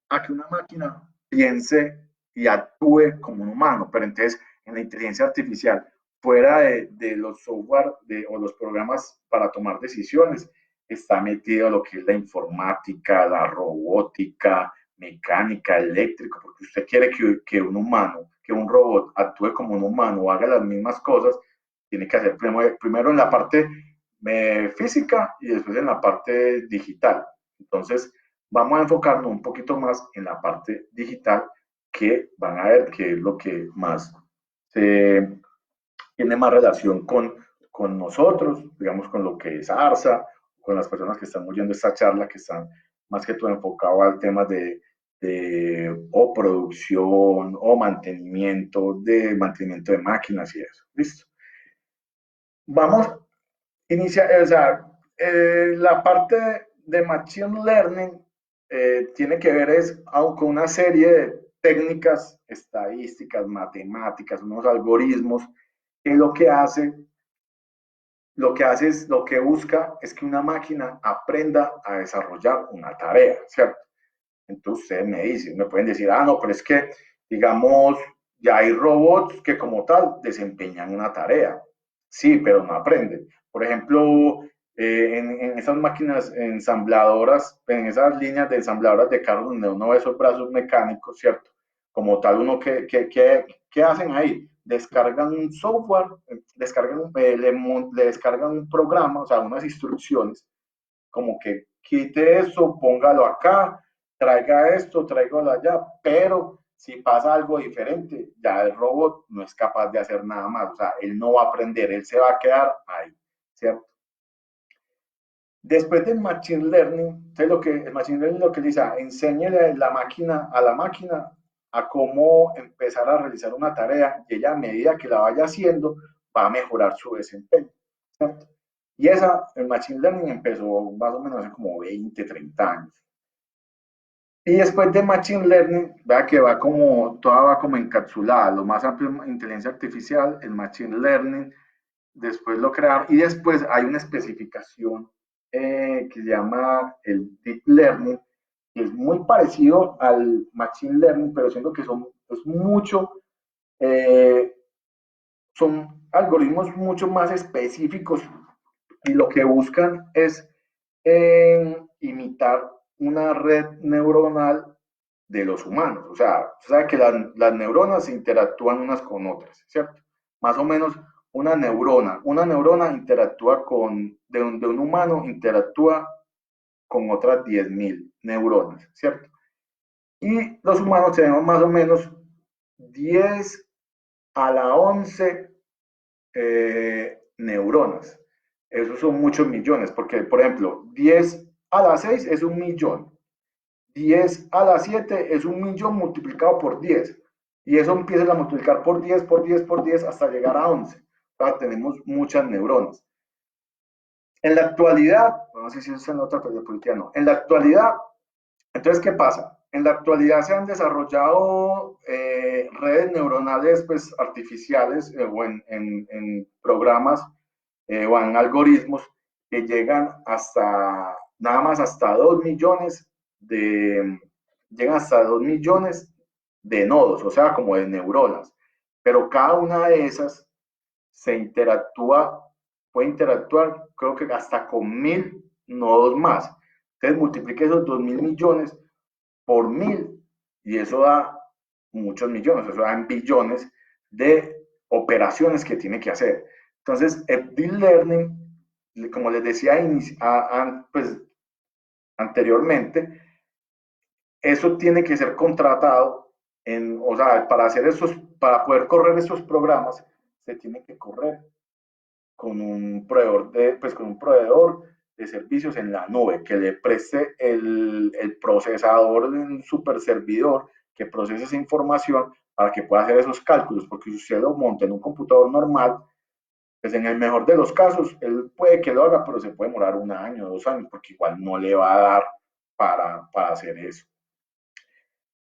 a que una máquina piense y actúe como un humano, pero entonces en la inteligencia artificial, fuera de los software o los programas para tomar decisiones, está metido lo que es la informática, la robótica, mecánica, eléctrica, porque usted quiere que un humano, que un robot actúe como un humano o haga las mismas cosas, tiene que hacer primero en la parte física y después en la parte digital. Entonces, vamos a enfocarnos un poquito más en la parte digital, que van a ver que es lo que más tiene más relación con nosotros, digamos, con lo que es ARSA, con las personas que están oyendo esta charla, que están más que todo enfocados al tema o producción o mantenimiento de máquinas y eso. ¿Listo? Vamos a iniciar, o sea, la parte de Machine Learning tiene que ver con una serie de técnicas estadísticas, matemáticas, unos algoritmos, que lo que busca es que una máquina aprenda a desarrollar una tarea, ¿cierto? Entonces ustedes me pueden decir, no, pero es que, digamos, ya hay robots que como tal desempeñan una tarea. Sí, pero no aprenden. Por ejemplo, en esas máquinas ensambladoras, en esas líneas de ensambladoras de carros donde uno ve esos brazos mecánicos, ¿cierto? Como tal, ¿qué hacen ahí? Descargan un software, le descargan un programa, o sea, unas instrucciones, como que quite eso, póngalo acá, traiga esto, tráigalo allá, pero si pasa algo diferente, ya el robot no es capaz de hacer nada más, o sea, él no va a aprender, él se va a quedar ahí, ¿cierto? Después del Machine Learning, entonces el Machine Learning lo que dice, enséñele a la máquina a cómo empezar a realizar una tarea y ella a medida que la vaya haciendo va a mejorar su desempeño, ¿cierto? Y el Machine Learning empezó más o menos hace como 20, 30 años. Y después de Machine Learning, vea que toda va como encapsulada, lo más amplio es inteligencia artificial, el Machine Learning, después lo crearon, y después hay una especificación que se llama el Deep Learning, que es muy parecido al Machine Learning, pero siento que eh, son algoritmos mucho más específicos y lo que buscan es imitar una red neuronal de los humanos. O sea, usted sabe que las neuronas interactúan unas con otras, ¿cierto? Más o menos una neurona interactúa de un humano, interactúa con otras 10.000 neuronas, ¿cierto? Y los humanos tenemos más o menos 10 a la 11 neuronas. Esos son muchos millones, porque, por ejemplo, 10 a la 6 es un millón, 10 a la 7 es un millón multiplicado por 10. Y eso empieza a multiplicar por 10, por 10, por 10 hasta llegar a 11. O sea, tenemos muchas neuronas. En la actualidad, no sé si eso es en otra política, no. En la actualidad, entonces, ¿qué pasa? En la actualidad se han desarrollado redes neuronales pues, artificiales en programas o en algoritmos que llegan nada más hasta 2 millones llegan hasta 2 millones de nodos, o sea, como de neuronas. Pero cada una de esas puede interactuar, creo que hasta con 1.000 nodos más. Entonces multiplique esos 2.000 millones por 1.000 y eso da muchos millones, eso da en billones de operaciones que tiene que hacer. Entonces, el deep learning, como les decía pues, anteriormente, eso tiene que ser contratado o sea, para poder correr esos programas, se tiene que correr con un proveedor de servicios en la nube que le preste el procesador de un super servidor que procese esa información para que pueda hacer esos cálculos, porque si usted lo monta en un computador normal, pues en el mejor de los casos, él puede que lo haga, pero se puede demorar 1 año, 2 años, porque igual no le va a dar para hacer eso.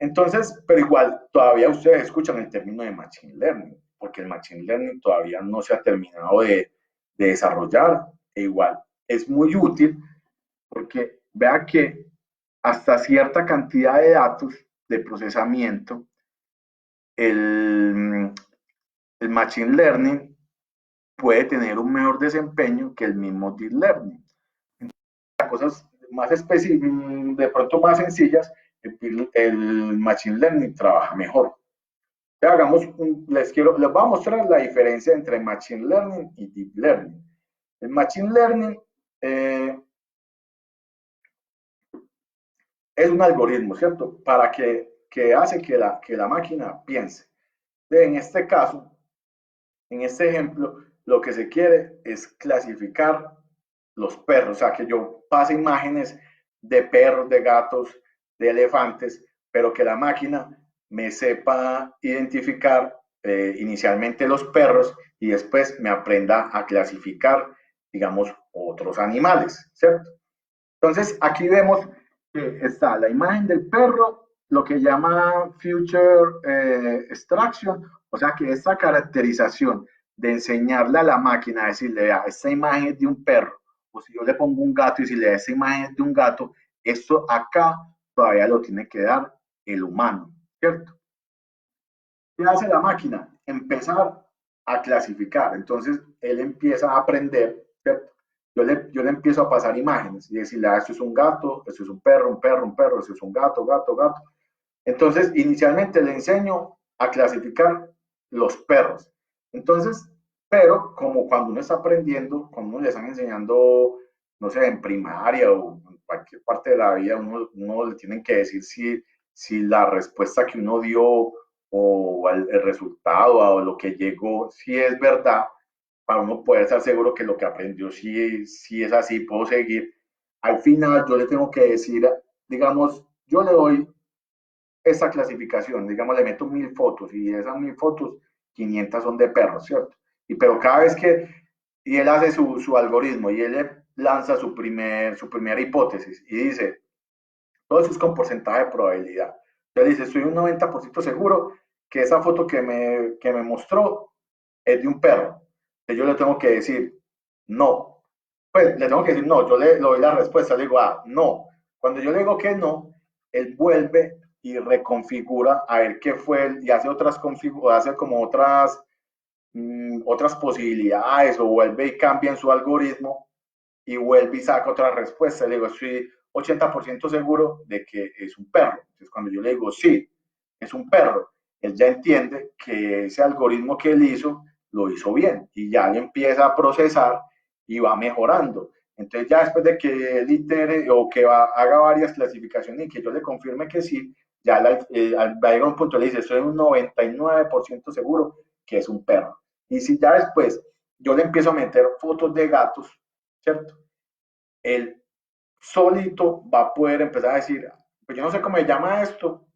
Entonces, pero igual, todavía ustedes escuchan el término de Machine Learning, porque el Machine Learning todavía no se ha terminado de desarrollar, e igual es muy útil porque vea que hasta cierta cantidad de datos de procesamiento, el, el Machine Learning puede tener un mejor desempeño que el mismo Deep Learning. Las cosas más específicas, de pronto más sencillas, el Machine Learning trabaja mejor. Les voy a mostrar la diferencia entre Machine Learning y Deep Learning. El Machine Learning eh, es un algoritmo, ¿cierto? Que hace que la máquina piense. En este caso, en este ejemplo, lo que se quiere es clasificar los perros, o sea, que yo pase imágenes de perros, de gatos, de elefantes, pero que la máquina me sepa identificar inicialmente los perros y después me aprenda a clasificar, digamos, otros animales, ¿cierto? Entonces, aquí vemos que está la imagen del perro, lo que llama Future Extraction, o sea que esta caracterización de enseñarle a la máquina, a decirle, vea, esta imagen es de un perro, o si yo le pongo un gato y si le da esta imagen es de un gato, esto acá todavía lo tiene que dar el humano, ¿cierto? ¿Qué hace la máquina? Empezar a clasificar. Entonces, él empieza a aprender, ¿cierto? Yo le empiezo a pasar imágenes y decirle, esto es un gato, esto es un perro, un perro, un perro, esto es un gato, gato, gato. Entonces, inicialmente le enseño a clasificar los perros. Entonces, pero como cuando uno está aprendiendo, cuando uno le están enseñando, no sé, en primaria o en cualquier parte de la vida, uno le tienen que decir si la respuesta que uno dio o el resultado o lo que llegó, si es verdad, para uno poder estar seguro que lo que aprendió si es así, puedo seguir. Al final yo le tengo que decir, digamos, yo le doy esta clasificación, digamos, le meto 1.000 fotos y de esas 1.000 fotos, 500 son de perros, ¿cierto? Pero cada vez y él hace su algoritmo y él lanza su primera hipótesis y dice, todo eso es con porcentaje de probabilidad. Entonces dice, estoy un 90% seguro que esa foto que me mostró es de un perro. Entonces yo le tengo que decir, no. Pues le tengo que decir no, yo le doy la respuesta, le digo, no. Cuando yo le digo que no, él vuelve y reconfigura a ver qué fue y hace hace como otras posibilidades o vuelve y cambia en su algoritmo y vuelve y saca otra respuesta. Le digo, estoy 80% seguro de que es un perro. Entonces, cuando yo le digo, sí, es un perro, él ya entiende que ese algoritmo que él hizo, lo hizo bien y ya le empieza a procesar y va mejorando. Entonces, ya después de que él itere o que haga varias clasificaciones y que yo le confirme que sí, ya va a llegar un punto, le dice, estoy un 99% seguro que es un perro. Y si ya después yo le empiezo a meter fotos de gatos, ¿cierto? Él solito va a poder empezar a decir, pues yo no sé cómo le llama esto,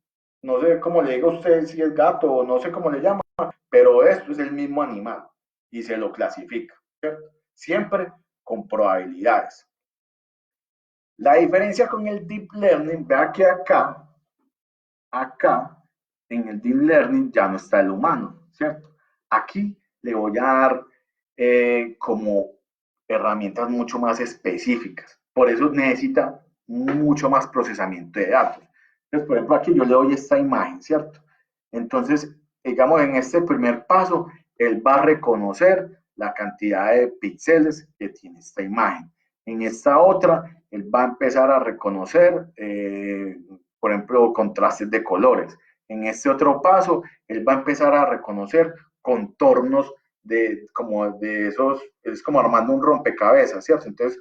no sé cómo le diga a usted si es gato o no sé cómo le llama, pero esto es el mismo animal y se lo clasifica, ¿cierto? Siempre con probabilidades. La diferencia con el deep learning, vea que acá, en el deep learning ya no está el humano, ¿cierto? Aquí le voy a dar como herramientas mucho más específicas. Por eso necesita mucho más procesamiento de datos. Entonces, por ejemplo, aquí yo le doy esta imagen, ¿cierto? Entonces, digamos, en este primer paso, él va a reconocer la cantidad de píxeles que tiene esta imagen. En esta otra, él va a empezar a reconocer, por ejemplo, contrastes de colores. En este otro paso, él va a empezar a reconocer contornos como de esos, es como armando un rompecabezas, ¿cierto? Entonces,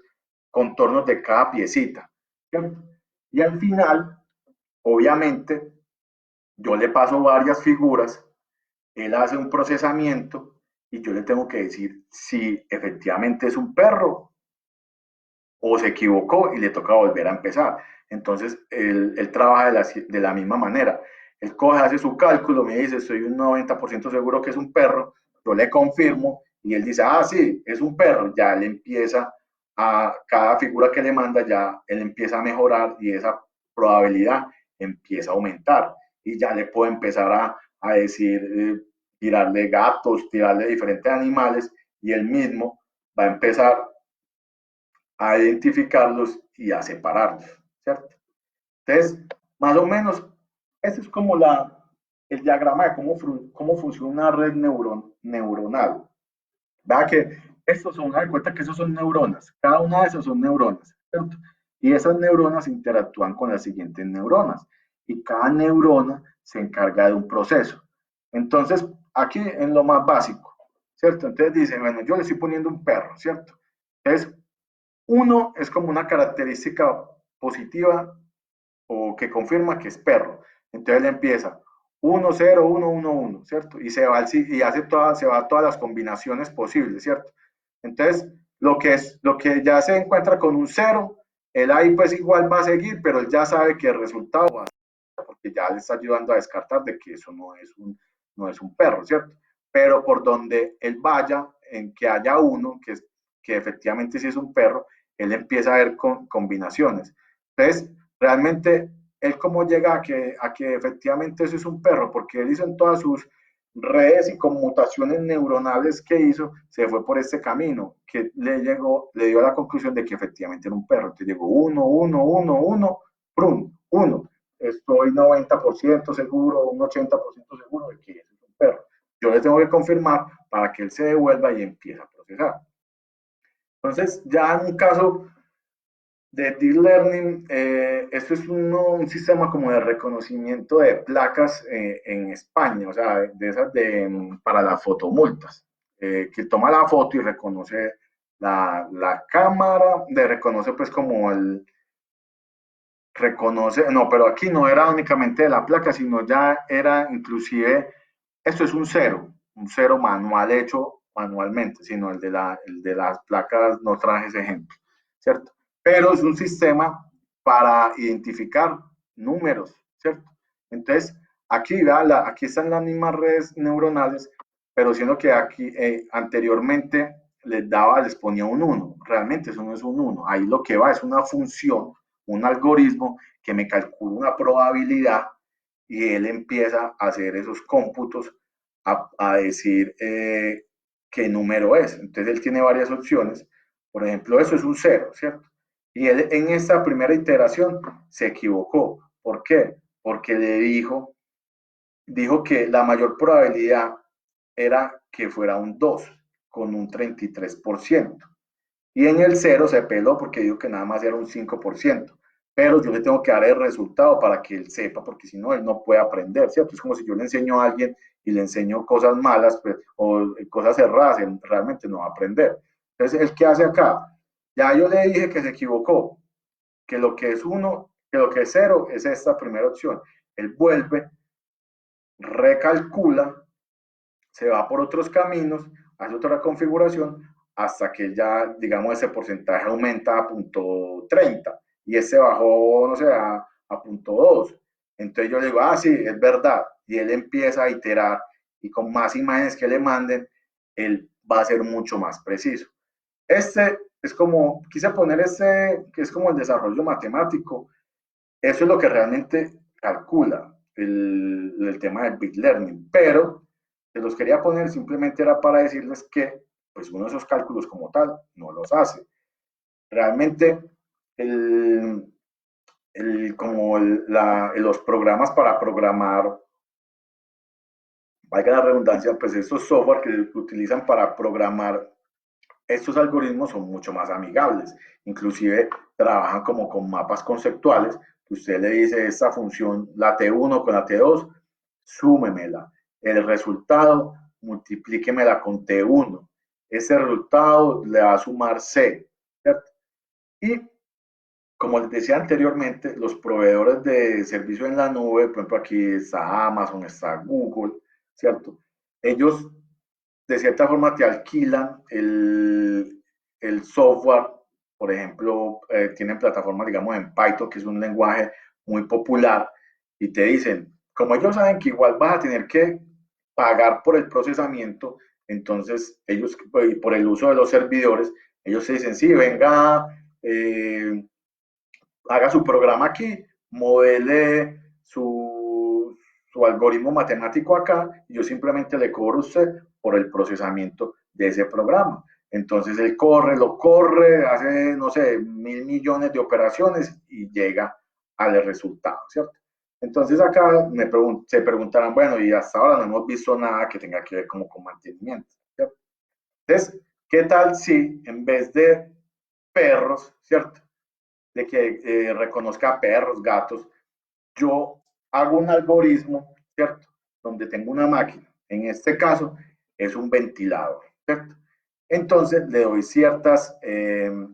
contornos de cada piecita, ¿cierto? Y al final, obviamente, yo le paso varias figuras, él hace un procesamiento y yo le tengo que decir si efectivamente es un perro o se equivocó y le toca volver a empezar. Entonces, él trabaja de la misma manera. Él coge, hace su cálculo, me dice, estoy un 90% seguro que es un perro, yo le confirmo y él dice, ah, sí, es un perro, ya le empieza a, cada figura que le manda, ya él empieza a mejorar y esa probabilidad empieza a aumentar y ya le puedo empezar a decir, tirarle gatos, tirarle diferentes animales y él mismo va a empezar a identificarlos y a separarlos, ¿cierto? Entonces, más o menos, este es como el diagrama de cómo funciona una red neuronal. Vea que estos son, da cuenta que esos son neuronas, cada una de esas son neuronas, ¿cierto? Y esas neuronas interactúan con las siguientes neuronas y cada neurona se encarga de un proceso. Entonces, aquí en lo más básico, ¿cierto? Entonces dice, bueno, yo le estoy poniendo un perro, ¿cierto? Entonces, uno es como una característica positiva o que confirma que es perro. Entonces él empieza 1, 0, 1, 1, 1, ¿cierto? Y se va, y hace se va a todas las combinaciones posibles, ¿cierto? Entonces, lo que ya se encuentra con un 0, él ahí pues igual va a seguir, pero él ya sabe que el resultado va a ser, porque ya le está ayudando a descartar de que eso no es un perro, ¿cierto? Pero por donde él vaya, en que haya uno, que efectivamente sí es un perro, él empieza a ver combinaciones. Entonces, realmente, él cómo llega a que efectivamente eso es un perro, porque él hizo en todas sus redes y conmutaciones neuronales que hizo, se fue por este camino, que le dio a la conclusión de que efectivamente era un perro. Entonces llegó 1, 1, 1, 1, prum, 1. Estoy 90% seguro, un 80% seguro de que ese es un perro. Yo le tengo que confirmar para que él se devuelva y empiece a procesar. Entonces, ya en un caso de Deep Learning, esto es un sistema como de reconocimiento de placas en España, o sea, de esas para las fotomultas, que toma la foto y reconoce la cámara, de reconoce pues como reconoce, no, pero aquí no era únicamente de la placa, sino ya era inclusive, esto es un cero manual hecho manualmente, sino el de las placas no traje ese ejemplo, ¿cierto? Pero es un sistema para identificar números, ¿cierto? Entonces, aquí, aquí están las mismas redes neuronales, pero siendo que aquí anteriormente les ponía un uno, realmente eso no es un uno, ahí lo que va es una función, un algoritmo que me calcula una probabilidad y él empieza a hacer esos cómputos a decir qué número es. Entonces él tiene varias opciones. Por ejemplo, eso es un cero, ¿cierto? Y él en esta primera iteración se equivocó. ¿Por qué? Porque dijo que la mayor probabilidad era que fuera un 2 con un 33%. Y en el cero se peló porque dijo que nada más era un 5%. Pero yo le tengo que dar el resultado para que él sepa, porque si no, él no puede aprender, ¿cierto? Es como si yo le enseño a alguien y le enseño cosas malas pues, o cosas erradas, él realmente no va a aprender. Entonces, ¿el qué hace acá? Ya yo le dije que se equivocó, que lo que es uno, que lo que es cero es esta primera opción. Él vuelve, recalcula, se va por otros caminos, hace otra configuración hasta que ya, digamos, ese porcentaje aumenta a punto 30 y ese bajó, no sé, a punto 2. Entonces yo le digo, ah, sí, es verdad. Y él empieza a iterar y con más imágenes que le manden, él va a ser mucho más preciso. Este es como, quise poner este, que es como el desarrollo matemático. Eso es lo que realmente calcula el tema del Big Learning, pero se los quería poner simplemente era para decirles que pues uno de esos cálculos como tal no los hace. Realmente el, los programas para programar, valga la redundancia, pues estos software que utilizan para programar estos algoritmos son mucho más amigables, inclusive trabajan como con mapas conceptuales, que usted le dice esta función, la T1 con la T2, súmemela, el resultado, multiplíquemela con T1, ese resultado le va a sumar C, ¿cierto? Y como les decía anteriormente, los proveedores de servicio en la nube, por ejemplo aquí está Amazon, está Google, ¿cierto? Ellos de cierta forma te alquilan el software, por ejemplo, tienen plataformas, digamos, en Python, que es un lenguaje muy popular, y te dicen, como ellos saben que igual vas a tener que pagar por el procesamiento, entonces ellos, por el uso de los servidores, ellos te dicen, sí, venga, haga su programa aquí, modele su algoritmo matemático acá, y yo simplemente le cobro a usted por el procesamiento de ese programa. Entonces él corre, lo corre, hace, no sé, 1.000 millones de operaciones y llega al resultado, ¿cierto? Entonces acá se preguntarán, bueno, y hasta ahora no hemos visto nada que tenga que ver como con mantenimiento, ¿cierto? Entonces, ¿qué tal si en vez de perros, ¿cierto? De que reconozca perros, gatos, yo hago un algoritmo, ¿cierto? Donde tengo una máquina, en este caso es un ventilador, ¿cierto? Entonces le doy ciertas,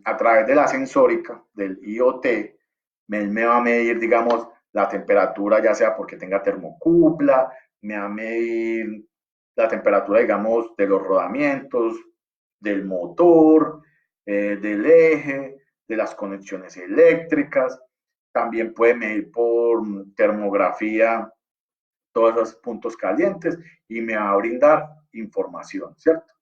a través de la sensórica, del IoT, me va a medir, digamos, la temperatura, ya sea porque tenga termocupla, me va a medir la temperatura, digamos, de los rodamientos, del motor, del eje, de las conexiones eléctricas, también puede medir por termografía todos esos puntos calientes y me va a brindar información, ¿cierto?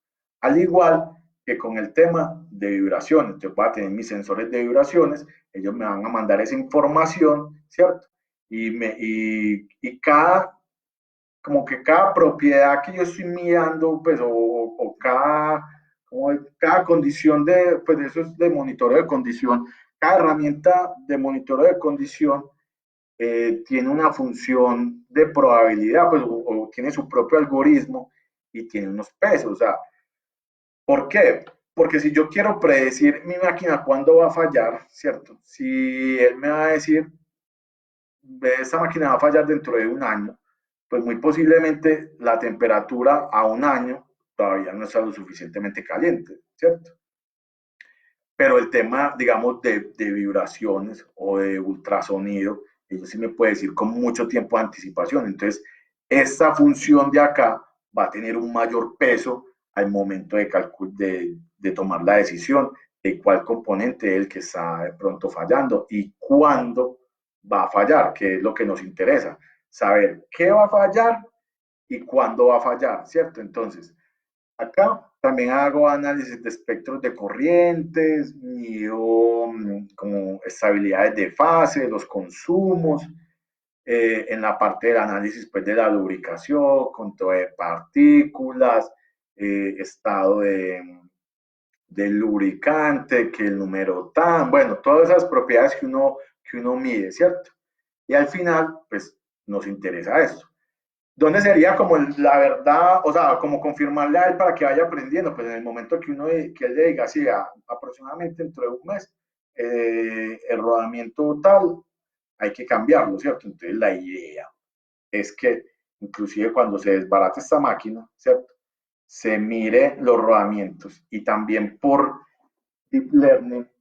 Al igual que con el tema de vibraciones, yo voy a tener mis sensores de vibraciones, ellos me van a mandar esa información, ¿cierto? Y cada, como que cada propiedad que yo estoy mirando, pues, o cada, como cada condición de, pues eso es de monitoreo de condición, cada herramienta de monitoreo de condición tiene una función de probabilidad, pues, o tiene su propio algoritmo y tiene unos pesos. O sea, ¿por qué? Porque si yo quiero predecir mi máquina cuándo va a fallar, ¿cierto? Si él me va a decir, esta máquina va a fallar dentro de un año, pues muy posiblemente la temperatura a un año todavía no está lo suficientemente caliente, ¿cierto? Pero el tema, digamos, de vibraciones o de ultrasonido, eso sí me puede decir con mucho tiempo de anticipación. Entonces, esta función de acá va a tener un mayor peso al momento de tomar la decisión de cuál componente es el que está de pronto fallando y cuándo va a fallar, que es lo que nos interesa. Saber qué va a fallar y cuándo va a fallar, ¿cierto? Entonces, acá también hago análisis de espectros de corrientes, mido como estabilidades de fase, los consumos, en la parte del análisis pues, de la lubricación, control de partículas, estado del lubricante, que el número TAN, bueno, todas esas propiedades que uno mide, ¿cierto? Y al final, pues nos interesa esto. ¿Dónde sería como la verdad, o sea, como confirmarle a él para que vaya aprendiendo? Pues en el momento que que él le diga, sí, aproximadamente dentro de un mes, el rodamiento tal, hay que cambiarlo, ¿cierto? Entonces la idea es que inclusive cuando se desbarate esta máquina, ¿cierto? Se mire los rodamientos y también por Deep Learning,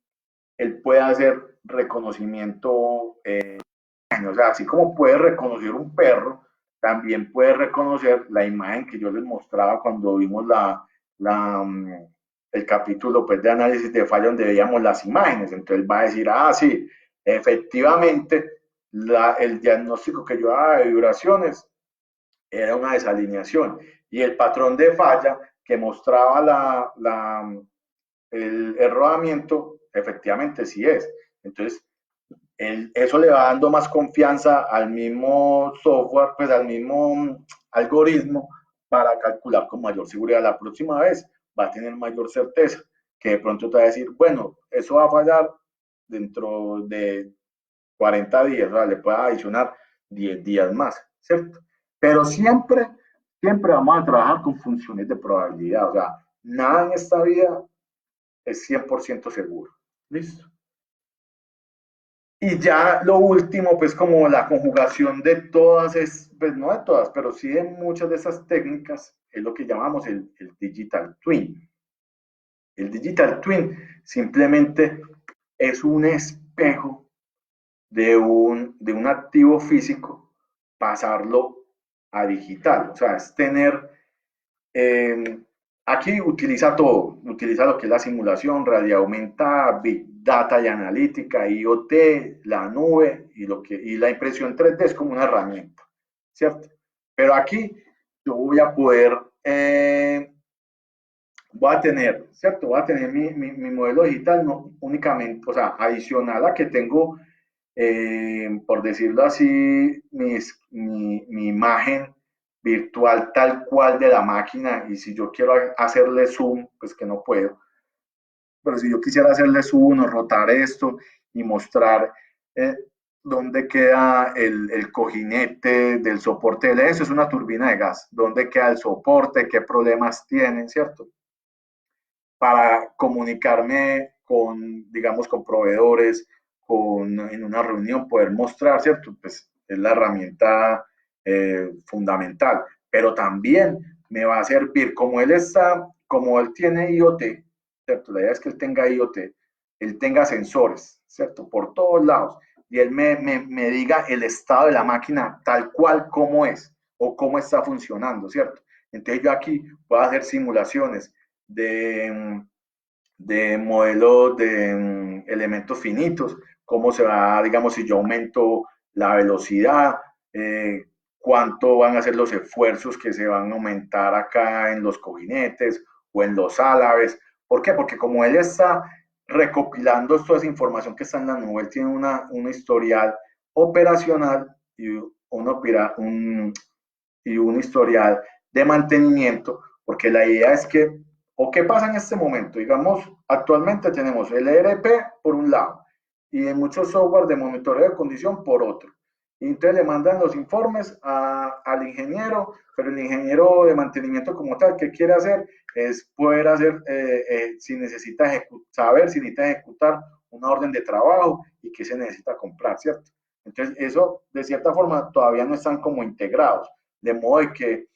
él puede hacer reconocimiento o sea, así como puede reconocer un perro, también puede reconocer la imagen que yo les mostraba cuando vimos el capítulo pues, de análisis de falla donde veíamos las imágenes. Entonces va a decir, ah, sí, efectivamente, el diagnóstico que yo daba de vibraciones era una desalineación. Y el patrón de falla que mostraba el rodamiento, efectivamente sí es. Entonces, eso le va dando más confianza al mismo software, pues al mismo algoritmo para calcular con mayor seguridad. La próxima vez va a tener mayor certeza, que de pronto te va a decir, bueno, eso va a fallar dentro de 40 días, o sea, le puede adicionar 10 días más, ¿cierto? Pero siempre, siempre vamos a trabajar con funciones de probabilidad, o sea, nada en esta vida es 100% seguro. ¿Listo? Y ya lo último, pues como la conjugación de todas, pues no de todas, pero sí de muchas de esas técnicas, es lo que llamamos el Digital Twin. El Digital Twin simplemente es un espejo de un activo físico, pasarlo a digital. O sea, es tener, eh, aquí utiliza todo, utiliza lo que es la simulación, realidad aumentada, Big Data y analítica, IoT, la nube y la impresión 3D es como una herramienta, ¿cierto? Pero aquí yo voy a poder, voy a tener, ¿cierto? Voy a tener mi modelo digital no únicamente, o sea, adicional a que tengo por decirlo así, mi imagen virtual tal cual de la máquina y si yo quiero hacerle zoom, pues que no puedo, pero si yo quisiera hacerle zoom o rotar esto y mostrar eh, dónde queda el cojinete del soporte eso es una turbina de gas, dónde queda el soporte, qué problemas tienen, ¿cierto? Para comunicarme con, digamos, con proveedores, en una reunión, poder mostrar, ¿cierto? Pues es la herramienta fundamental, pero también me va a servir, como él tiene IoT, ¿cierto? La idea es que él tenga IoT, él tenga sensores, ¿cierto? Por todos lados, y él me diga el estado de la máquina tal cual como es, o cómo está funcionando, ¿cierto? Entonces yo aquí puedo hacer simulaciones de, de modelos de elementos finitos, cómo se va, digamos, si yo aumento la velocidad, cuánto van a ser los esfuerzos que se van a aumentar acá en los cojinetes o en los álabes. ¿Por qué? Porque como él está recopilando toda esa información que está en la nube, él tiene un historial operacional y un historial de mantenimiento, porque la idea es que, o qué pasa en este momento, digamos, actualmente tenemos el ERP por un lado y en muchos software de monitoreo de condición por otro. Y entonces le mandan los informes al ingeniero, pero el ingeniero de mantenimiento como tal, ¿qué quiere hacer? Es poder hacer, si necesita saber si necesita ejecutar una orden de trabajo y qué se necesita comprar, ¿cierto? Entonces, eso de cierta forma todavía no están como integrados de modo de que,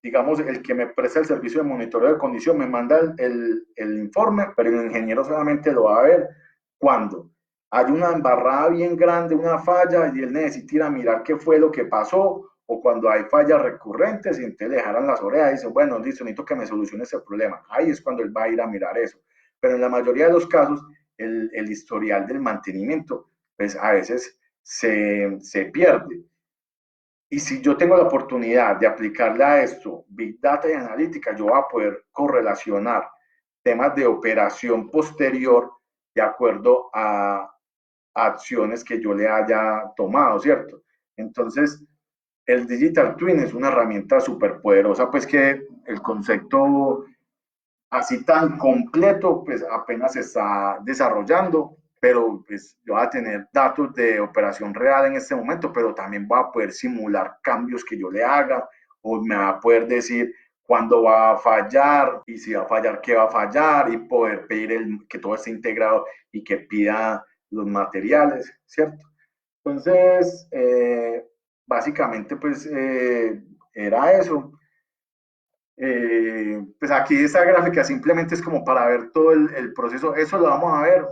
digamos, el que me presta el servicio de monitoreo de condición me manda el informe, pero el ingeniero solamente lo va a ver cuando hay una embarrada bien grande, una falla, y él necesita ir a mirar qué fue lo que pasó, o cuando hay fallas recurrentes, y entonces le jalan las orejas y dice, bueno, listo, necesito que me solucione ese problema. Ahí es cuando él va a ir a mirar eso. Pero en la mayoría de los casos, el historial del mantenimiento, pues a veces se pierde. Y si yo tengo la oportunidad de aplicarle a esto Big Data y analítica, yo voy a poder correlacionar temas de operación posterior de acuerdo a acciones que yo le haya tomado, ¿cierto? Entonces, el Digital Twin es una herramienta súper poderosa, pues que el concepto así tan completo, pues apenas se está desarrollando, pero pues yo voy a tener datos de operación real en este momento, pero también voy a poder simular cambios que yo le haga, o me va a poder decir cuándo va a fallar, y si va a fallar, qué va a fallar, y poder pedir que todo esté integrado y que pida los materiales, ¿cierto? Entonces, básicamente, pues era eso. Pues aquí esta gráfica simplemente es como para ver todo el proceso. Eso lo vamos a ver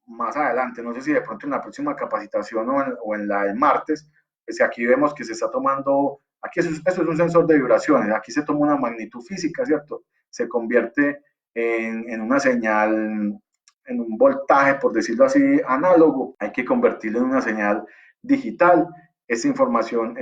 más adelante. No sé si de pronto en la próxima capacitación o en la del martes. Pues aquí vemos que se está tomando, aquí eso es un sensor de vibraciones. Aquí se toma una magnitud física, ¿cierto? Se convierte en una señal, en un voltaje, por decirlo así, análogo. Hay que convertirlo en una señal digital. Esa información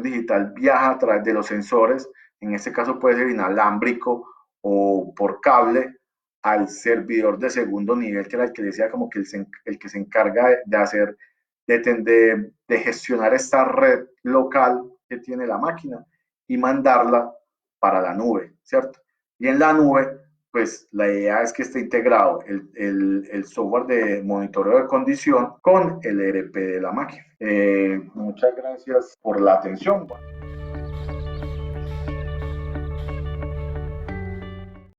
digital viaja a través de los sensores, en este caso puede ser inalámbrico o por cable, al servidor de segundo nivel, que era el que decía como que el que se encarga de hacer, de gestionar esta red local que tiene la máquina y mandarla para la nube, ¿cierto? Y en la nube, pues la idea es que esté integrado el software de monitoreo de condición con el ERP de la máquina. Muchas gracias por la atención.